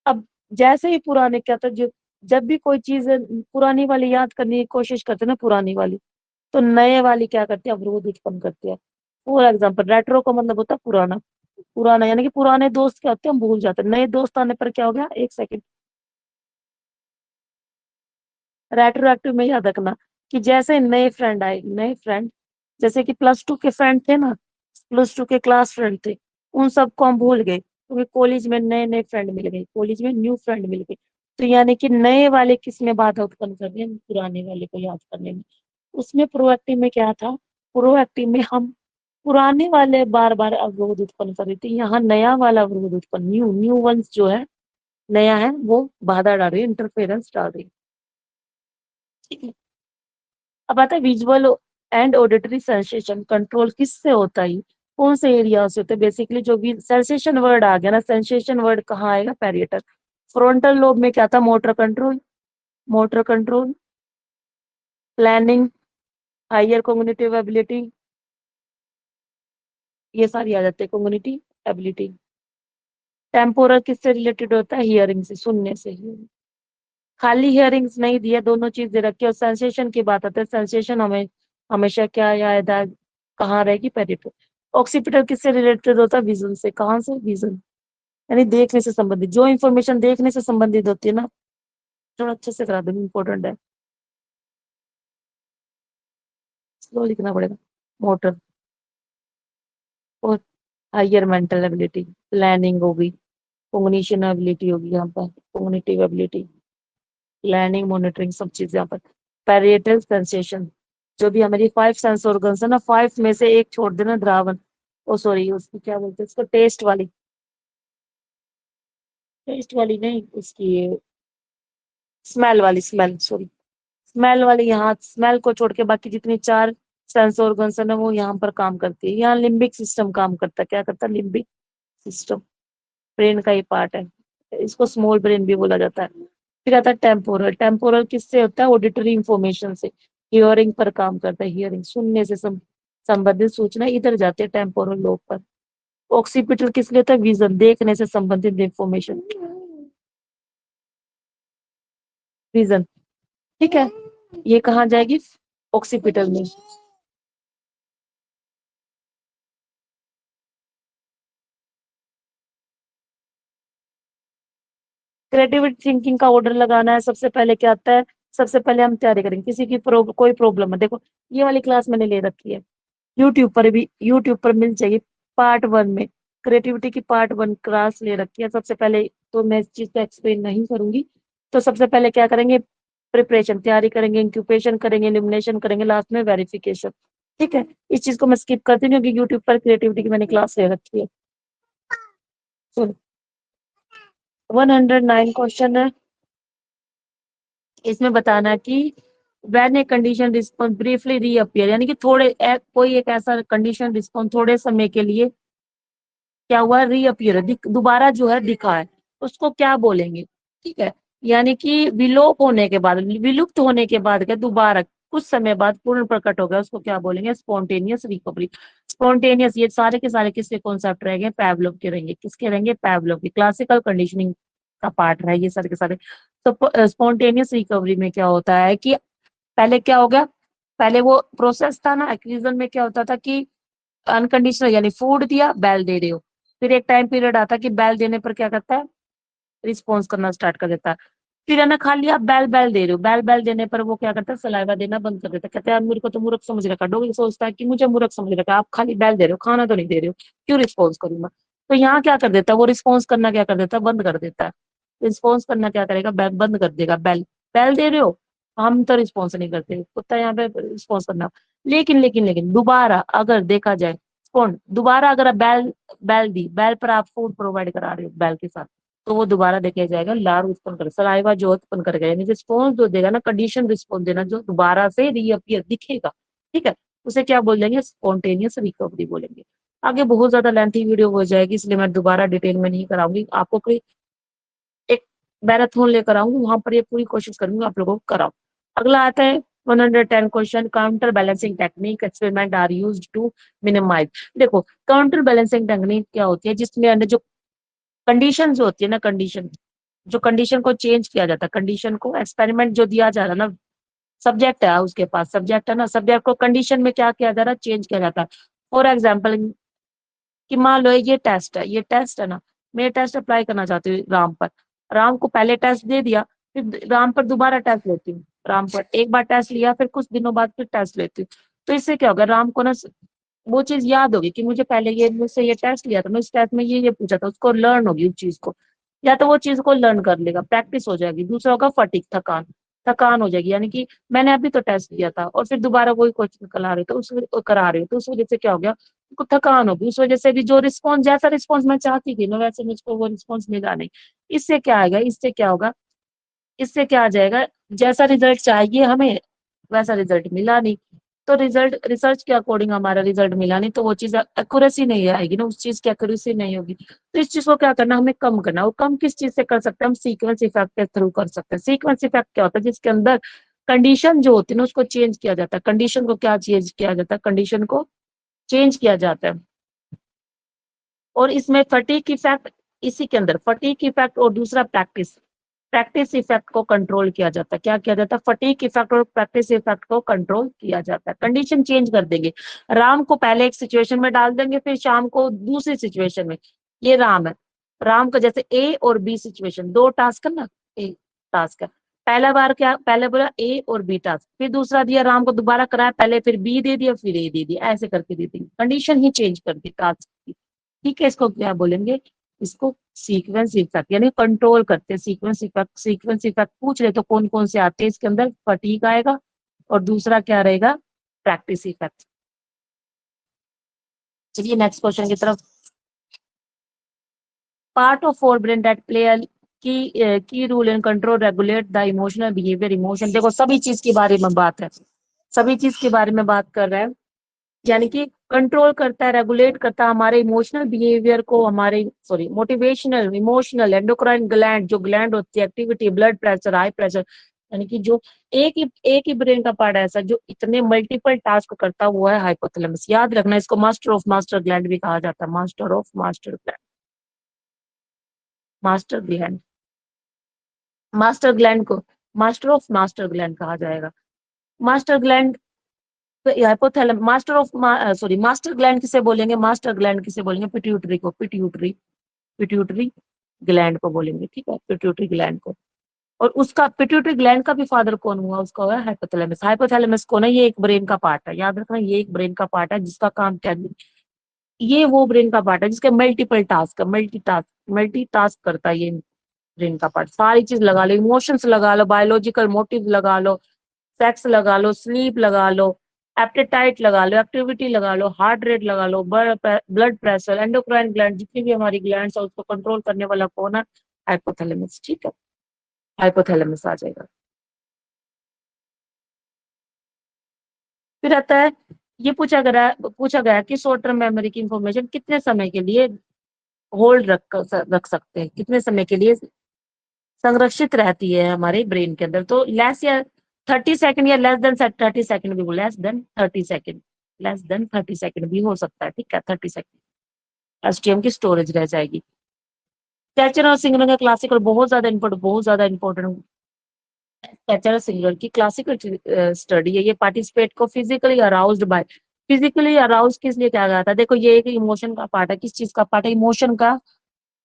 अब जैसे ही पुराने क्या था, जो जब भी कोई चीज पुरानी वाली याद करने की कोशिश करते हैं ना, पुरानी वाली, तो नए वाली क्या करती है? अवरोध उत्पन्न करती है। फॉर एग्जाम्पल, रेट्रो का मतलब होता है पुराना। पुराना यानी कि पुराने दोस्त क्या होते हैं? हम भूल जाते हैं। नए दोस्त आने पर क्या हो गया? एक सेकंड। रेट्रोएक्टिव में याद रखना कि जैसे नए फ्रेंड आए, नए फ्रेंड, जैसे कि प्लस 2 के फ्रेंड थे ना, प्लस 2 के क्लास फ्रेंड थे, उन सबको हम भूल गए, क्योंकि कॉलेज में नए नए फ्रेंड मिल गए, कॉलेज में न्यू फ्रेंड मिल गए। तो यानी कि नए वाले किस में बाधा उत्पन्न कर रहे हैं? पुराने वाले को याद करने में। उसमें प्रोएक्टिव में क्या था? प्रोएक्टिव में हम पुराने वाले बार बार अवरोध उत्पन्न कर रहे थे, यहाँ नया वाला अवरोध उत्पन्न, न्यू न्यू वंस जो है, नया है, वो बाधा डाल रही है, इंटरफेरेंस डाल रही है। अब आता है visual and auditory sensation control किससे होता है? कौन से एरिया से होता है? बेसिकली जो भी सेंसेशन वर्ड आ गया ना, सेंसेशन वर्ड कहाँ आएगा? पैरिएटल। फ्रंटल लोब में क्या था? Motor control, planning, higher cognitive ability, ये सारी आ जाते हैं, कॉग्निटिव एबिलिटी। टेम्पोरल किससे रिलेटेड होता है? हियरिंग से, सुनने से। खाली हियरिंग्स नहीं दिया, दोनों चीज दे रखी है। और सेंसेशन की बात आती है, सेंसेशन हमें हमेशा क्या याद है? कहाँ रहेगी? पेरिफेरल। ऑक्सीपिटल किससे रिलेटेड होता है? विजन से। कहाँ से? विजन, यानी देखने से संबंधित, जो इंफॉर्मेशन देखने से संबंधित होती है ना। थोड़ा अच्छे से करा दो, इम्पोर्टेंट है, स्लो लिखना पड़ेगा। मोटर और हायर मेंटल एबिलिटी, प्लानिंग होगी, कोग्निशन एबिलिटी होगी यहाँ पर, कोग्निटिव एबिलिटी, प्लानिंग, मॉनिटरिंग, सब चीज यहाँ पर। पैरिएटल सेंसेशन, जो भी हमारी 5 सेंस ऑर्गन्स है ना, 5 में से एक छोड़ देना, द्रावण, ओ सॉरी उसको क्या बोलते हैं, इसको टेस्ट वाली नहीं, उसकी स्मेल वाली, स्मेल सॉरी, स्मेल वाली, यहाँ स्मेल को छोड़ के बाकी जितनी 4 सेंस ऑर्गन्स है ना, वो यहाँ पर काम करती है। यहाँ लिम्बिक सिस्टम काम करता है। क्या करता है? लिम्बिक सिस्टम ब्रेन का ही पार्ट है, इसको स्मॉल ब्रेन भी बोला जाता है। फिर आता है टेम्पोरल। टेम्पोरल किससे होता है? ऑडिटरी इंफॉर्मेशन से, हियरिंग पर काम करता है। हियरिंग, सुनने से संबंधित सूचना इधर जाती है टेम्पोरल लोब पर। ऑक्सीपिटल किस लिए होता है? विजन, देखने से संबंधित इंफॉर्मेशन, विजन, ठीक है। ये कहाँ जाएगी? ऑक्सीपिटल में। क्रिएटिव थिंकिंग का ऑर्डर लगाना है, सबसे पहले क्या आता है? सबसे पहले हम तैयारी करेंगे, किसी की कोई प्रॉब्लम है, देखो ये वाली क्लास मैंने ले रखी है, यूट्यूब पर मिल जाएगी। पार्ट 1 में क्रिएटिविटी की पार्ट 1 क्लास ले रखी है। सबसे पहले तो मैं इस चीज को एक्सप्लेन नहीं करूंगी, तो सबसे पहले क्या करेंगे? प्रिपरेशन, तैयारी करेंगे, इंक्यूपेशन करेंगे, एलिमिनेशन करेंगे, लास्ट में वेरिफिकेशन, ठीक है। इस चीज को मैं स्किप करती हूँ क्योंकि यूट्यूब पर क्रिएटिविटी की मैंने क्लास ले रखी है। सुन, 109 क्वेश्चन है। इसमें बताना कि when a condition response briefly reappear, यानी कि कोई एक ऐसा कंडीशन रिस्पॉन्स थोड़े समय के लिए क्या हुआ? रीअपियर, दोबारा जो है दिखा है, उसको क्या बोलेंगे? ठीक है, यानी कि विलोप होने के बाद, विलुप्त होने के बाद क्या दोबारा कुछ समय बाद पूर्ण प्रकट हो गया, उसको क्या बोलेंगे? Spontaneous recovery. स्पॉन्टेनियस, ये सारे के सारे किसके कॉन्सेप्ट रहेंगे? पैवलोव के रहेंगे। किसके रहेंगे? पैवलोव के। क्लासिकल कंडीशनिंग का पार्ट है ये सारे के सारे। तो स्पॉन्टेनियस रिकवरी में क्या होता है कि पहले क्या हो गया? पहले वो प्रोसेस था ना, एक्विजन में क्या होता था कि अनकंडीशनल, यानी फूड दिया, बैल दे रहे हो। फिर एक टाइम पीरियड आता कि बैल देने पर क्या करता है? रिस्पॉन्स करना स्टार्ट कर देता है। फिर है ना, खाली आप बैल बैल दे रहे हो, बैल बैल देने पर वो क्या करता है? सलाइवा देना बंद कर देता है। कहते हैं मेरे को तो मूर्ख समझ रखा, डॉगी सोचता है कि मुझे मूर्ख समझ रखा, आप खाली बैल दे रहे हो, खाना तो नहीं दे रहे हो, क्यों रिस्पॉन्स करूंगा? तो यहाँ क्या कर देता है? वो रिस्पॉन्स करना क्या कर देता है? बंद कर देता है। रिस्पॉन्स करना क्या करेगा? बंद कर देगा। बैल बैल दे रहे हो, हम तो रिस्पॉन्स नहीं करते, कुत्ता यहाँ पे रिस्पॉन्स करना। लेकिन दोबारा अगर देखा जाए, कौन दोबारा अगर आप बैल बैल दी, बैल पर आप फूड प्रोवाइड करा रहे हो बैल के साथ, तो वो दोबारा देखा जाएगा लार उत्पन्न कर, सलाइवा जो उत्पन्न करेगा, यानी रिस्पॉन्स जो देगा ना, कंडीशन रिस्पॉन्स देना, जो दोबारा से रीअपियर दिखेगा, ठीक है, उसे क्या बोल देंगे? स्पॉन्टेनियस रिकवरी बोलेंगे। आगे बहुत ज्यादा लेंथी वीडियो हो जाएगी, इसलिए मैं दोबारा डिटेल में नहीं कराऊंगी आपको। कोई एक मैराथन लेकर आऊंगी, वहां पर ये पूरी कोशिश करूंगी आप लोगों को कराऊं। अगला आता है 110 question, counter balancing technique experiment are used to minimise. देखो, काउंटर बैलेंसिंग टेक्निक क्या होती है? जिसमें अंदर जो कंडीशन जो होती है ना, कंडीशन, जो कंडीशन को चेंज किया जाता है, कंडीशन को, एक्सपेरिमेंट जो दिया जा रहा है ना, सब्जेक्ट है उसके पास, सब्जेक्ट है ना, सब्जेक्ट को कंडीशन में क्या किया जा रहा है? चेंज किया जाता है। फॉर एग्जाम्पल, कि मान लो ये टेस्ट है ना, मैं ये टेस्ट अप्लाई करना चाहती हूँ राम पर। राम को पहले टेस्ट दे दिया, फिर राम पर दोबारा टेस्ट लेती हूँ। राम पर एक बार टेस्ट लिया, फिर कुछ दिनों बाद फिर टेस्ट लेती हूँ। तो इससे क्या होगा? राम को ना वो चीज याद होगी कि मुझे पहले ये मुझसे ये टेस्ट लिया था, मैं इस टेस्ट में ये पूछा था, उसको लर्न होगी उस चीज को, या तो वो चीज को लर्न कर लेगा, प्रैक्टिस हो जाएगी। दूसरा होगा फटीक, थकान, थकान हो जाएगी, यानी कि मैंने अभी तो टेस्ट दिया था और फिर दोबारा वही क्वेश्चन करा रहे हो, तो उस वजह से क्या हो गया? उनको थकान होगी, उस वजह से भी जो रिस्पॉन्स, जैसा रिस्पॉन्स मैं चाहती थी ना, वैसे मुझको वो रिस्पॉन्स मिला नहीं। इससे क्या आएगा? इससे क्या होगा? इससे क्या आ जाएगा? जैसा रिजल्ट चाहिए हमें, वैसा रिजल्ट मिला नहीं। तो रिजल्ट, रिसर्च के अकॉर्डिंग हमारा रिजल्ट मिला नहीं, तो वो चीज एक्यूरेसी नहीं आएगी ना, उस चीज की एक्यूरेसी नहीं होगी। तो इस चीज को क्या करना? हमें कम करना। और कम किस चीज से कर सकते हैं? हम सीक्वेंस इफेक्ट के थ्रू कर सकते हैं। सीक्वेंस इफेक्ट क्या होता है? जिसके अंदर कंडीशन जो होती है ना, उसको चेंज किया जाता है। कंडीशन को क्या चेंज किया जाता है? कंडीशन को चेंज किया जाता है। और इसमें फटीक इफेक्ट, इसी के अंदर फटीक इफेक्ट और दूसरा प्रैक्टिस, प्रैक्टिस इफेक्ट को कंट्रोल किया जाता है। क्या किया जाता है? फटीक इफेक्ट और प्रैक्टिस इफेक्ट को कंट्रोल किया जाता है। कंडीशन चेंज कर देंगे, राम को पहले एक सिचुएशन में डाल देंगे, फिर शाम को दूसरी सिचुएशन में। ये राम है, राम का जैसे ए और बी सिचुएशन, दो टास्क है ना, ए टास्क है। पहला बार क्या, पहले बोला ए और बी टास्क, फिर दूसरा दिया राम को, दोबारा कराया, पहले फिर बी दे दिया, फिर ए दे दिया, ऐसे करके दे दी, कंडीशन ही चेंज कर दी टास्क की। ठीक है, इसको क्या बोलेंगे? इसको सीक्वेंस इफेक्ट, यानी कंट्रोल करते हैं सीक्वेंस इफेक्ट। सीक्वेंस इफेक्ट पूछ रहे तो कौन कौन से आते हैं इसके अंदर? फटीग आएगा, और दूसरा क्या रहेगा? Practice effect. चलिए नेक्स्ट क्वेश्चन की तरफ। Part of forebrain that play a key role in control regulate the emotional behaviour. Emotion, देखो सभी चीज के बारे में बात है, सभी चीज के बारे में बात कर रहे हैं, यानी कि कंट्रोल करता है, रेगुलेट करता है हमारे इमोशनल बिहेवियर को, हमारे sorry motivational, emotional, endocrine gland, जो ग्लैंड होती है, activity, blood pressure, high pressure, यानी कि जो एक ही ब्रेन का पार्ट है ऐसा जो इतने मल्टीपल टास्क करता हुआ है हाइपोथैलेमस। याद रखना इसको मास्टर ऑफ मास्टर ग्लैंड भी कहा जाता है, master of master gland, master gland, master gland को मास्टर ऑफ मास्टर ग्लैंड कहा जाएगा। Master gland hypothalamus, master of sorry master gland किसे बोलेंगे, मास्टर ग्लैंड किसे बोलेंगे, पिट्यूटरी को, पिट्यूटरी, पिट्यूटरी ग्लैंड को बोलेंगे, ठीक है, पिट्यूटरी ग्लैंड को। और उसका पिट्यूटरी ग्लैंड का भी फादर कौन हुआ, उसका हुआ हाइपोथैलेमस। हाइपोथैलेमस को ना, ये एक ब्रेन का पार्ट है, याद रखना ये एक ब्रेन का पार्ट है जिसका काम क्या है, ये वो ब्रेन का पार्ट है जिसके मल्टीपल टास्क, मल्टी टास्क करता है ये ब्रेन का पार्ट। सारी चीज लगा लो, इमोशंस लगा लो, बायोलॉजिकल मोटिव लगा लो, सेक्स लगा लो, स्लीप लगा लो, एप्टाइट लगा लो, एक्टिविटी लगा लो, हार्ट रेट लगा लो, ब्लड प्रेशर, एंडोक्राइन ग्लैंड, जितनी भी हमारी ग्लैंड्स है उसको कंट्रोल करने वाला कौन है, हाइपोथैलेमस, ठीक है, हाइपोथैलेमस आ जाएगा। फिर आता है, ये पूछा गया कि शॉर्ट टर्म मेमोरी की इंफॉर्मेशन कितने समय के लिए होल्ड रख सकते हैं, कितने समय के लिए संरक्षित रहती है हमारे ब्रेन के अंदर, तो लेस या 30 सेकंड या लेस देन 30 सेकंड भी, लेस देन 30 सेकंड भी हो सकता है, ठीक है, 30 सेकंड एसटीएम की स्टोरेज रह जाएगी। कैचर और सिंगलर का क्लासिकल बहुत ज्यादा इंपॉर्टेंट, कैचर और सिंगलर की क्लासिकल स्टडी है, ये पार्टिसिपेट को physically aroused by, physically arouse किस लिए किया गया था, देखो ये एक इमोशन का पार्ट है, किस चीज का पार्ट है, इमोशन का,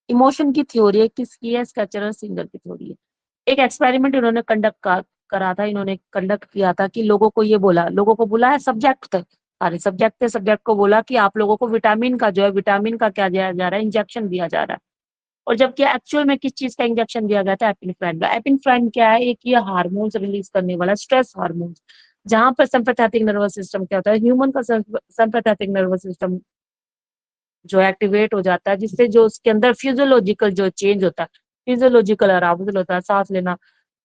इमोशन की थ्योरी है, किसकी है, स्केचर और सिंगलर की थ्योरी है। एक एक्सपेरिमेंट इन्होंने करा था, इन्होंने कंडक्ट किया था कि लोगों को बुलाया, सब्जेक्ट थे, सारे सब्जेक्ट थे, सब्जेक्ट को बोला कि आप लोगों को विटामिन का जो है, विटामिन का क्या दिया जा रहा है, इंजेक्शन दिया जा रहा है। और जबकि एक्चुअल में किस चीज का इंजेक्शन दिया गया था, एपिनेफ्राइन का। एपिनेफ्राइन क्या है, एक ये हार्मोन्स रिलीज करने वाला स्ट्रेस हार्मोन्स, जहां पर सिंपैथेटिक नर्वस सिस्टम क्या होता है, ह्यूमन का सिंपैथेटिक नर्वस सिस्टम जो एक्टिवेट हो जाता है, जिससे जो उसके अंदर फिजियोलॉजिकल जो चेंज होता है, फिजियोलॉजिकल अराउजल होता है, सांस लेना,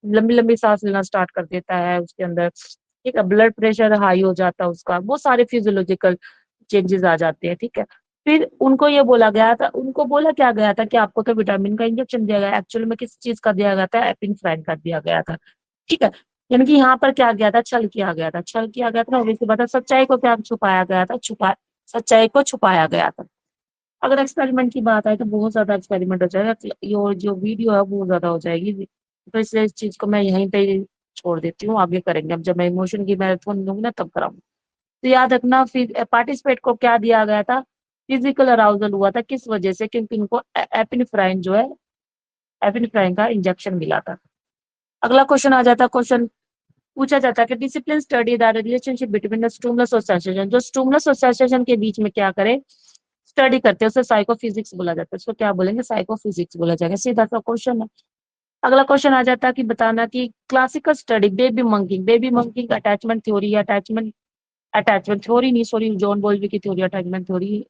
लंबी लंबी सांस लेना स्टार्ट कर देता है उसके अंदर, ठीक है, ब्लड प्रेशर हाई हो जाता है उसका, वो सारे फिजियोलॉजिकल चेंजेस आ जाते हैं, ठीक है। फिर उनको ये बोला गया था, उनको बोला क्या गया था कि आपको तो विटामिन का इंजेक्शन दिया गया, एक्चुअल में किस चीज का दिया गया था, एपिनेफ्राइन का दिया गया था, ठीक है। यानी कि यहाँ पर क्या गया था, छल किया गया था, छल किया गया था ना, obviously बात है, सच्चाई को क्या छुपाया गया था, सच्चाई को छुपाया गया था। अगर एक्सपेरिमेंट की बात आए तो बहुत ज्यादा एक्सपेरिमेंट हो जाएगा, ये जो वीडियो है बहुत ज्यादा हो जाएगी, तो इसलिए इस चीज को मैं यहीं पे ही छोड़ देती हूँ, आगे करेंगे, अब जब मैं इमोशन की मैराथन लूंगी ना तब कराऊंगी। तो याद रखना, फिर पार्टिसिपेट को क्या दिया गया था, फिजिकल अराउजल हुआ था, किस वजह से, क्योंकि इनको एपिनेफ्राइन जो है, एपिनेफ्राइन का इंजेक्शन मिला था। अगला क्वेश्चन आ जाता है, क्वेश्चन पूछा जाता है कि discipline study the relationship between the stimulus और सेंसेशन, जो स्टिमुलस और सेंसेशन के बीच में क्या करे, स्टडी करते हैं, उसे साइकोफिजिक्स बोला जाता है, उसको क्या बोलेंगे, साइकोफिजिक्स बोला जाएगा, सीधा सा क्वेश्चन है। अगला क्वेश्चन आ जाता है कि बताना कि classical study baby monkey attachment theory, attachment theory नहीं, सॉरी, जॉन बॉल्बी की थ्योरी अटैचमेंट थ्योरी,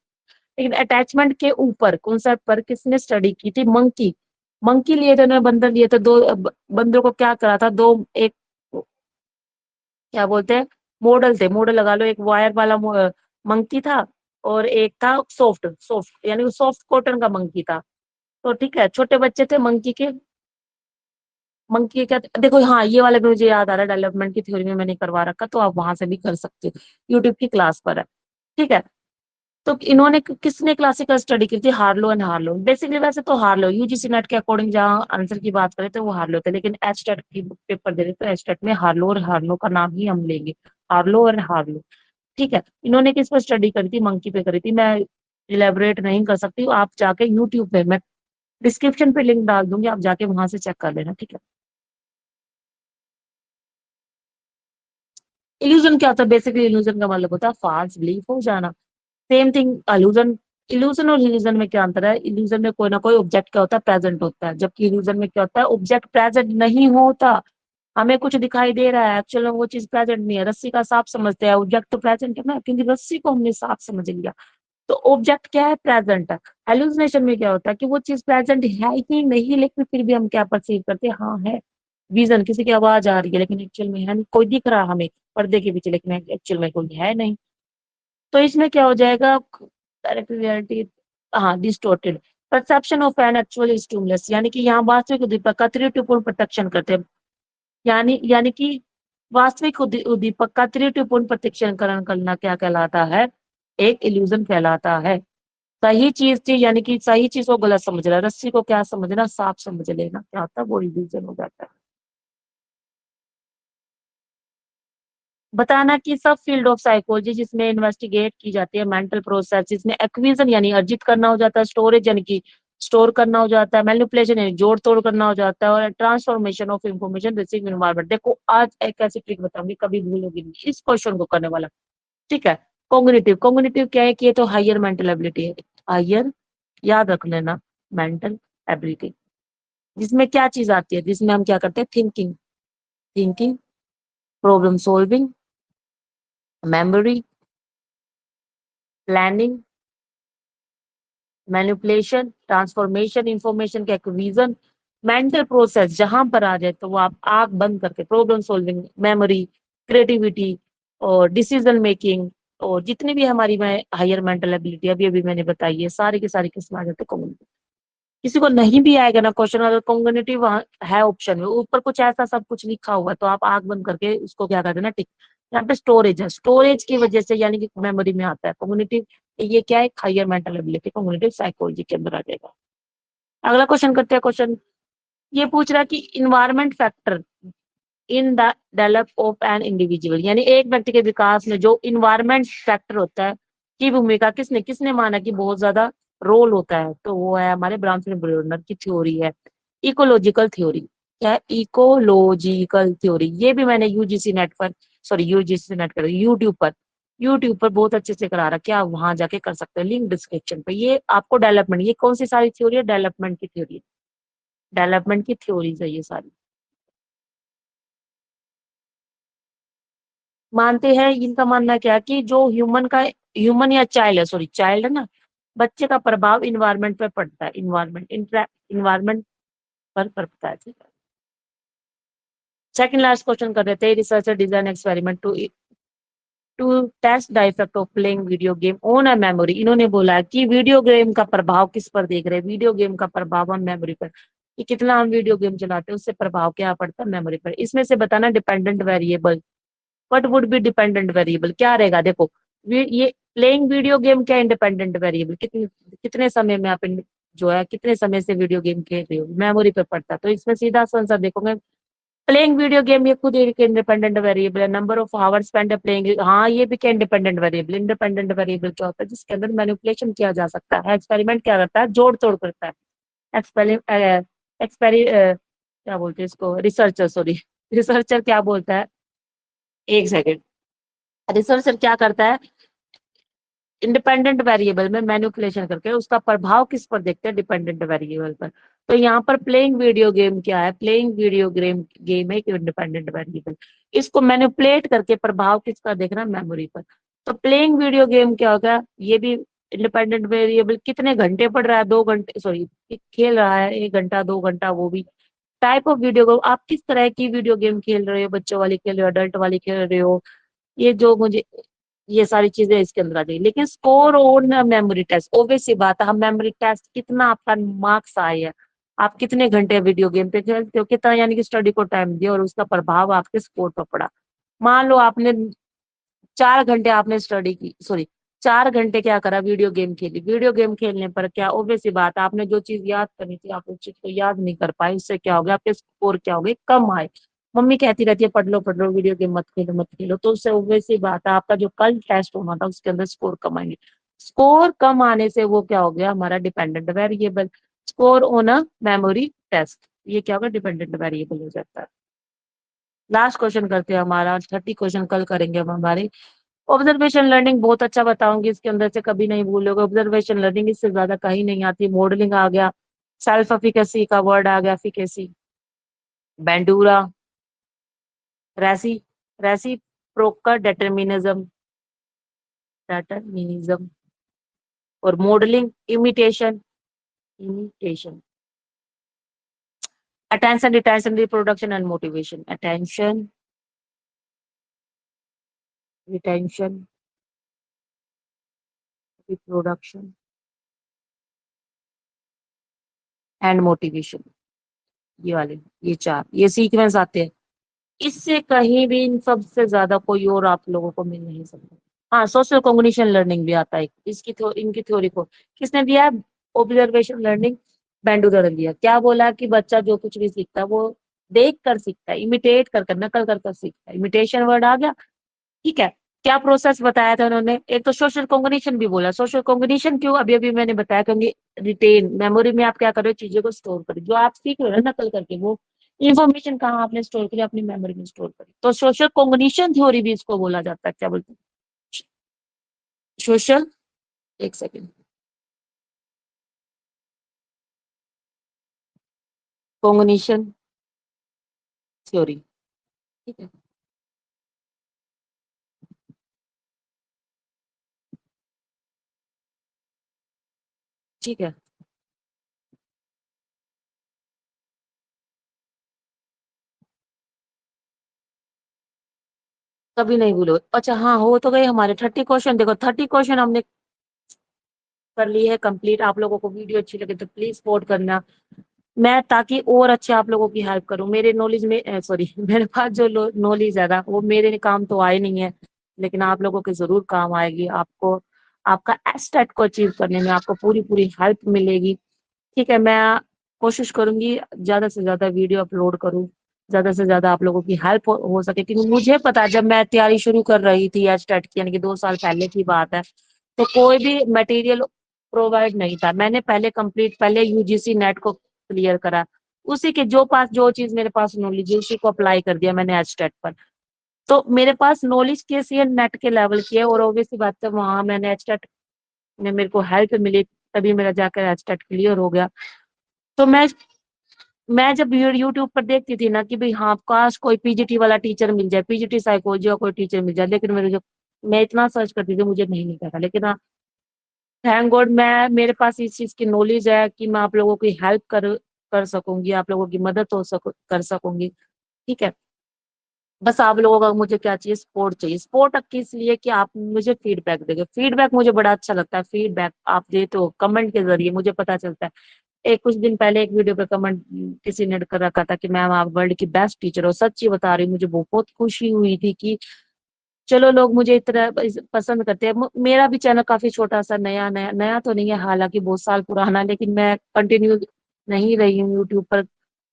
लेकिन अटैचमेंट के ऊपर कॉन्सेप्ट पर किसने स्टडी की थी, मंकी लिए थे उन्होंने, बंदर लिए थे, दो बंदरों को क्या करा था, दो एक क्या बोलते हैं, मॉडल लगा लो, एक वायर वाला मंकी था, और एक था सॉफ्ट सॉफ्ट यानी सॉफ्ट कॉटन का मंकी था। तो ठीक है, छोटे बच्चे थे मंकी क्या, देखो हाँ ये वाला भी मुझे याद आ रहा है, डेवलपमेंट की थ्योरी में मैंने करवा रखा, तो आप वहां से भी कर सकते हो, यूट्यूब की क्लास पर है, ठीक है। तो इन्होंने किसने क्लासिकल स्टडी की थी, हार्लो एंड हार्लो, बेसिकली वैसे तो हार्लो यूजीसी नेट के अकॉर्डिंग जहाँ आंसर की बात करें तो वो हार्लो थे, लेकिन एच टेट की पेपर दे रहे तो एच टेट में हार्लो और हार्लो का नाम ही हम लेंगे, हार्लो और हार्लो, ठीक है। इन्होंने किस पर स्टडी करी थी, मंकी पे करी थी, मैं इलेबोरेट नहीं कर सकती हूँ, आप जाके यूट्यूब पे, मैं डिस्क्रिप्शन पे लिंक डाल दूंगी, आप जाके वहां से चेक कर लेना, ठीक है। इल्यूजन क्या होता है, बेसिकली इल्यूजन का मतलब होता है फाल्स बिलीफ हो जाना, सेम थिंग इल्यूजन, इल्यूजन और इल्यूजन में क्या अंतर है, इल्यूजन में कोई ना कोई ऑब्जेक्ट क्या होता है, प्रेजेंट होता है, जबकि इल्यूजन में क्या होता है, ऑब्जेक्ट प्रेजेंट नहीं होता, हमें कुछ दिखाई दे रहा है, एक्चुअल में वो चीज प्रेजेंट नहीं है। रस्सी का सांप समझते हैं, ऑब्जेक्ट तो प्रेजेंट है ना, क्योंकि रस्सी को हमने सांप समझ लिया। तो ऑब्जेक्ट क्या है, प्रेजेंट है। हेलुसिनेशन में क्या होता है कि वो चीज प्रेजेंट है ही नहीं, लेकिन फिर भी हम क्या परसीव करते हैं, हाँ है। विजन, किसी की आवाज आ रही है लेकिन एक्चुअल में है नहीं, कोई दिख रहा है हमें पर्दे के पीछे लेकिन एक्चुअल में कोई है नहीं। तो इसमें क्या हो जाएगा, डायरेक्ट रियलिटी, हाँ distorted perception of an actual stimulus, यानी कि यहाँ वास्तविक उद्दीपक का त्रुटिपूर्ण प्रत्यक्षण करते हैं। यानी कि वास्तविक उद्दीपक का त्रुटिपूर्ण प्रत्यक्षीकरण करना क्या कहलाता है, एक इल्यूजन कहलाता है। सही चीज थी, यानी कि सही चीज को गलत समझ रहा है, रस्सी को क्या समझना, सांप समझ लेना, क्या होता है वो इल्यूजन हो जाता है। बताना कि सब फील्ड ऑफ साइकोलॉजी जिसमें इन्वेस्टिगेट की जाती है मेंटल प्रोसेस, जिसमें एक्विजन यानी अर्जित करना हो जाता है, स्टोरेज यानी कि स्टोर करना हो जाता है, मैनिपुलेशन यानी जोड़ तोड़ करना हो जाता है, और transformation of information receive environment. देखो आज एक ऐसी ट्रिक बताऊंगी, कभी भूलोगी नहीं इस क्वेश्चन को करने वाला। ठीक है। कॉग्निटिव, कॉग्निटिव क्या है कि ये तो हायर मेंटल एबिलिटी है। हायर, याद रख लेना, मेंटल एबिलिटी, जिसमें क्या चीज आती है, जिसमें हम क्या करते हैं, thinking, thinking, problem solving, memory, planning, manipulation, transformation, information का एक्विजन, मेंटल प्रोसेस जहां पर आ जाए तो वो आप आंख बंद करके प्रॉब्लम सॉल्विंग, मेमोरी, क्रिएटिविटी और डिसीजन मेकिंग, और जितनी भी हमारी में हायर मेंटल एबिलिटी अभी अभी मैंने बताई है, सारी की सारी किस्म आ जाते हैं। किसी को नहीं भी आएगा ना क्वेश्चन, अगर कॉग्निटिव वहाँ है ऑप्शन में ऊपर कुछ ऐसा सब कुछ लिखा हुआ है तो आप आंख बंद करके उसको क्या कर देना, टिक। यहाँ पे स्टोरेज है, स्टोरेज की वजह से यानी कि मेमोरी में आता है कॉग्निटिव। ये क्या है, higher mental ability, cognitive psychology के अंदर आ जाएगा। अगला क्वेश्चन करते हैं। क्वेश्चन ये पूछ रहा है कि environment factor in the develop of an individual, यानी एक व्यक्ति के विकास में जो इन्वायरमेंट फैक्टर होता है की भूमिका किसने किसने माना कि बहुत ज्यादा रोल होता है, तो वो है हमारे ब्राउन ब्रूनर की थ्योरी है, इकोलॉजिकल थ्योरी। क्या है, इकोलॉजिकल थ्योरी। ये भी मैंने यूजीसी नेट पर, सॉरी यूजीसी नेट पर, यूट्यूब पर बहुत अच्छे से करा रहा, क्या वहां जाके कर सकते हैं, लिंक डिस्क्रिप्शन पे। ये आपको डेवलपमेंट, ये कौन सी सारी थ्योरी है, डेवलपमेंट की थ्योरी, डेवलपमेंट की थ्योरीज है ये सारी। मानते हैं, इनका मानना क्या है कि जो ह्यूमन या चाइल्ड है, सॉरी चाइल्ड है ना, बच्चे का प्रभाव इन्वायरमेंट पर पड़ता है, इन्वायरमेंट पर पड़ता है। ठीक है। सेकंड लास्ट क्वेश्चन कर देते हैं, researcher design experiment to test the effect of playing video game on a memory. इन्होंने बोला कि वीडियो गेम का प्रभाव किस पर देख रहे हैं, वीडियो गेम का प्रभाव हम मेमोरी पर, कि कितना हम वीडियो गेम चलाते हैं उससे प्रभाव क्या पड़ता है मेमोरी पर। इसमें से बताना dependent variable, what would be dependent variable, क्या रहेगा। देखो ये प्लेइंग वीडियो गेम क्या इंडिपेंडेंट वेरिएबल, कितने कितने समय में आप जो है कितने समय से वीडियो गेम खेल रहे हो, मेमोरी पे पड़ता है। तो इसमें सीधा सा आंसर देखोगे, प्लेइंग वीडियो गेम ये खुद एक इंडिपेंडेंट वेरिएबल है। Number of hours spend playing, हाँ ये भी क्या इंडिपेंडेंट वेरिएबल। इंडिपेंडेंट वेरिएबल क्या होता है, जिसके अंदर मैनिपुलेशन किया जा सकता है। एक्सपेरिमेंट क्या करता है, जोड़ तोड़ करता है। एक्सपेरि एक्सपेरि क्या बोलते हैं इसको, रिसर्चर, सॉरी रिसर्चर क्या बोलता है, एक सेकेंड, रिसर्चर क्या करता है, इंडिपेंडेंट वेरिएबल में मैनिपुलेशन करके उसका प्रभाव किस पर देखते हैं, डिपेंडेंट वेरिएबल पर। तो यहाँ पर प्लेइंग वीडियो गेम क्या है, प्लेइंग वीडियो गेम गेम है एक इंडिपेंडेंट वेरिएबल, इसको मैनिपुलेट करके प्रभाव किसका देखना, मेमोरी पर। तो प्लेइंग वीडियो गेम क्या होगा, ये भी इंडिपेंडेंट वेरिएबल, कितने घंटे पढ़ रहा है, 2 घंटे, सॉरी खेल रहा है 1 घंटा 2 घंटा, वो भी टाइप ऑफ वीडियो गेम, आप किस तरह की वीडियो गेम खेल रहे हो, बच्चों वाली खेल रहे हो, अडल्ट वाली खेल रहे हो, ये जो मुझे ये सारी चीजें इसके अंदर आ जाएगी। लेकिन score on memory test, obvious सी बात है, हम मेमोरी टेस्ट कितना आपका मार्क्स आए हैं, आप कितने घंटे वीडियो गेम पे खेलते हो, कितना यानी कि स्टडी को टाइम दिया और उसका प्रभाव आपके स्कोर पर पड़ा। मान लो आपने 4 घंटे आपने स्टडी की, सॉरी 4 घंटे क्या करा, वीडियो गेम खेली, वीडियो गेम खेलने पर क्या ऑब्वियस सी बात है, आपने जो चीज याद करनी थी आप उस चीज को याद नहीं कर पाए, उससे क्या हो गया, आपके स्कोर क्या हो गए, कम आए। मम्मी कहती रहती है पढ़ लो वीडियो गेम मत खेलो मत खेलो, तो उससे ऑब्वियस सी बात है आपका जो कल टेस्ट होना था उसके अंदर स्कोर कम आएंगे। स्कोर कम आने से वो क्या हो गया, हमारा dependent variable, score on a memory test, ये क्या होगा, डिपेंडेंट वेरिएबल हो जाता है। लास्ट क्वेश्चन करते हैं, हमारा 30 क्वेश्चन कल करेंगे हम हमारे। ऑब्जर्वेशन लर्निंग बहुत अच्छा बताऊंगी, इसके अंदर से कभी नहीं भूलोगे, ऑब्जर्वेशन लर्निंग इससे ज्यादा कहीं नहीं आती। मॉडलिंग आ गया, सेल्फ एफिकेसी का वर्ड आ गया, एफिकेसी, बेंडूरा, रेसी रेसिप्रोकल डेटर्मिनिज्म और modelling, imitation, attention, retention, reproduction and motivation. Attention, retention, reproduction and motivation. ये वाले, ये चार, ये सीक्वेंस आते हैं। इससे कहीं भी इन सबसे ज्यादा कोई और आप लोगों को मिल नहीं सकता। हाँ, सोशल कॉग्निशन लर्निंग भी आता है, इनकी थ्योरी को किसने दिया है? ऑब्जर्वेशन लर्निंग बेंडूलर दिया। क्या बोला कि बच्चा जो कुछ भी सीखता है वो देख कर सीखता है, इमिटेट कर नकल कर सीखता है। इमिटेशन वर्ड आ गया, ठीक है। क्या प्रोसेस बताया था उन्होंने? एक तो सोशल कॉग्निशन भी बोला। सोशल कॉग्निशन क्यों? अभी अभी मैंने बताया, क्योंकि रिटेन मेमोरी में आप क्या कर रहे हो, चीजों को स्टोर करें। जो आप सीख रहे हो ना नकल करके, वो इन्फॉर्मेशन कहाँ आपने स्टोर करी? अपनी मेमोरी में स्टोर करी। तो सोशल कॉग्निशन थ्योरी भी इसको बोला जाता है। क्या बोलते हैं? सोशल, एक सेकेंड, कॉग्निशन थ्योरी, ठीक है। ठीक है, कभी नहीं भूलो। अच्छा हाँ, हो तो गए हमारे 30 क्वेश्चन। देखो 30 क्वेश्चन हमने कर लिए है कंप्लीट। आप लोगों को वीडियो अच्छी लगे तो प्लीज सपोर्ट करना। मैं ताकि और अच्छे आप लोगों की हेल्प करूं। मेरे नॉलेज में सॉरी मेरे पास जो नॉलेज है ना, वो मेरे काम तो आए नहीं है, लेकिन आप लोगों के जरूर काम आएगी। आपको आपका एस्टेट को अचीव करने में आपको पूरी पूरी हेल्प मिलेगी, ठीक है। मैं कोशिश करूंगी ज्यादा से ज्यादा वीडियो अपलोड करूं, ज्यादा से ज्यादा आप लोगों की हेल्प हो सके। क्योंकि मुझे पता है, जब मैं तैयारी शुरू कर रही थी एस्टेट की, यानी कि 2 साल पहले की बात है, तो कोई भी मटेरियल प्रोवाइड नहीं था। मैंने पहले यूजीसी नेट को क्लियर करा, उसी के जो चीज मेरे पास नॉलेज है उसी को अप्लाई कर दिया मैंने एचटेट पर। तो मेरे पास नॉलेज कैसी है? नेट के लेवल की है। और ऑब्वियसली बात है, वहां मैंने एचटेट में मेरे को हेल्प मिली, तभी मेरा जाकर एचटेट क्लियर हो गया। तो मैं जब यूट्यूब पर देखती थी ना कि भाई हाँ, काश कोई पीजीटी वाला टीचर मिल जाए, पीजीटी साइकोलॉजी का कोई टीचर मिल जाए, लेकिन मैं इतना सर्च करती थी, मुझे नहीं मिलता था। लेकिन थैंक गॉड मेरे पास इस चीज की नॉलेज है कि मैं आप लोगों की हेल्प कर सकूंगी, आप लोगों की मदद कर सकूंगी, ठीक है। बस आप लोगों का मुझे क्या चाहिए? सपोर्ट चाहिए। सपोर्ट किस लिए? कि आप मुझे फीडबैक देंगे। फीडबैक मुझे बड़ा अच्छा लगता है। फीडबैक आप देते हो कमेंट के जरिए, मुझे पता चलता है। एक कुछ दिन पहले एक वीडियो पे कमेंट किसी ने कर रखा था कि मैम आप वर्ल्ड की बेस्ट टीचर हो। सच्ची बता रही हूँ, मुझे बहुत खुशी हुई थी कि चलो लोग मुझे इतना पसंद करते हैं। मेरा भी चैनल काफी छोटा सा, नया नया नया तो नहीं है, हालांकि बहुत साल पुराना, लेकिन मैं कंटिन्यू नहीं रही हूँ यूट्यूब पर।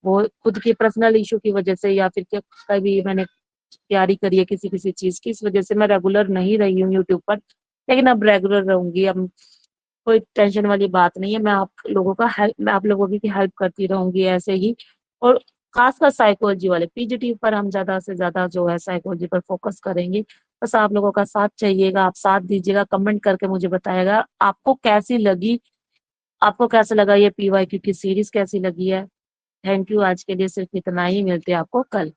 वो खुद की पर्सनल इशू की वजह से, या फिर कभी मैंने तैयारी करी है किसी किसी चीज की, इस वजह से मैं रेगुलर नहीं रही हूँ यूट्यूब पर। लेकिन अब रेगुलर रहूंगी। अब कोई टेंशन वाली बात नहीं है। मैं आप लोगों की हेल्प करती रहूंगी ऐसे ही। और खासकर साइकोलॉजी वाले पीजीटी पर हम ज्यादा से ज्यादा जो है साइकोलॉजी पर फोकस करेंगे। बस आप लोगों का साथ चाहिएगा, आप साथ दीजिएगा, कमेंट करके मुझे बताएगा आपको कैसी लगी, आपको कैसा लगा ये पीवाईक्यू की सीरीज कैसी लगी है। थैंक यू, आज के लिए सिर्फ इतना ही। मिलते हैं आपको कल।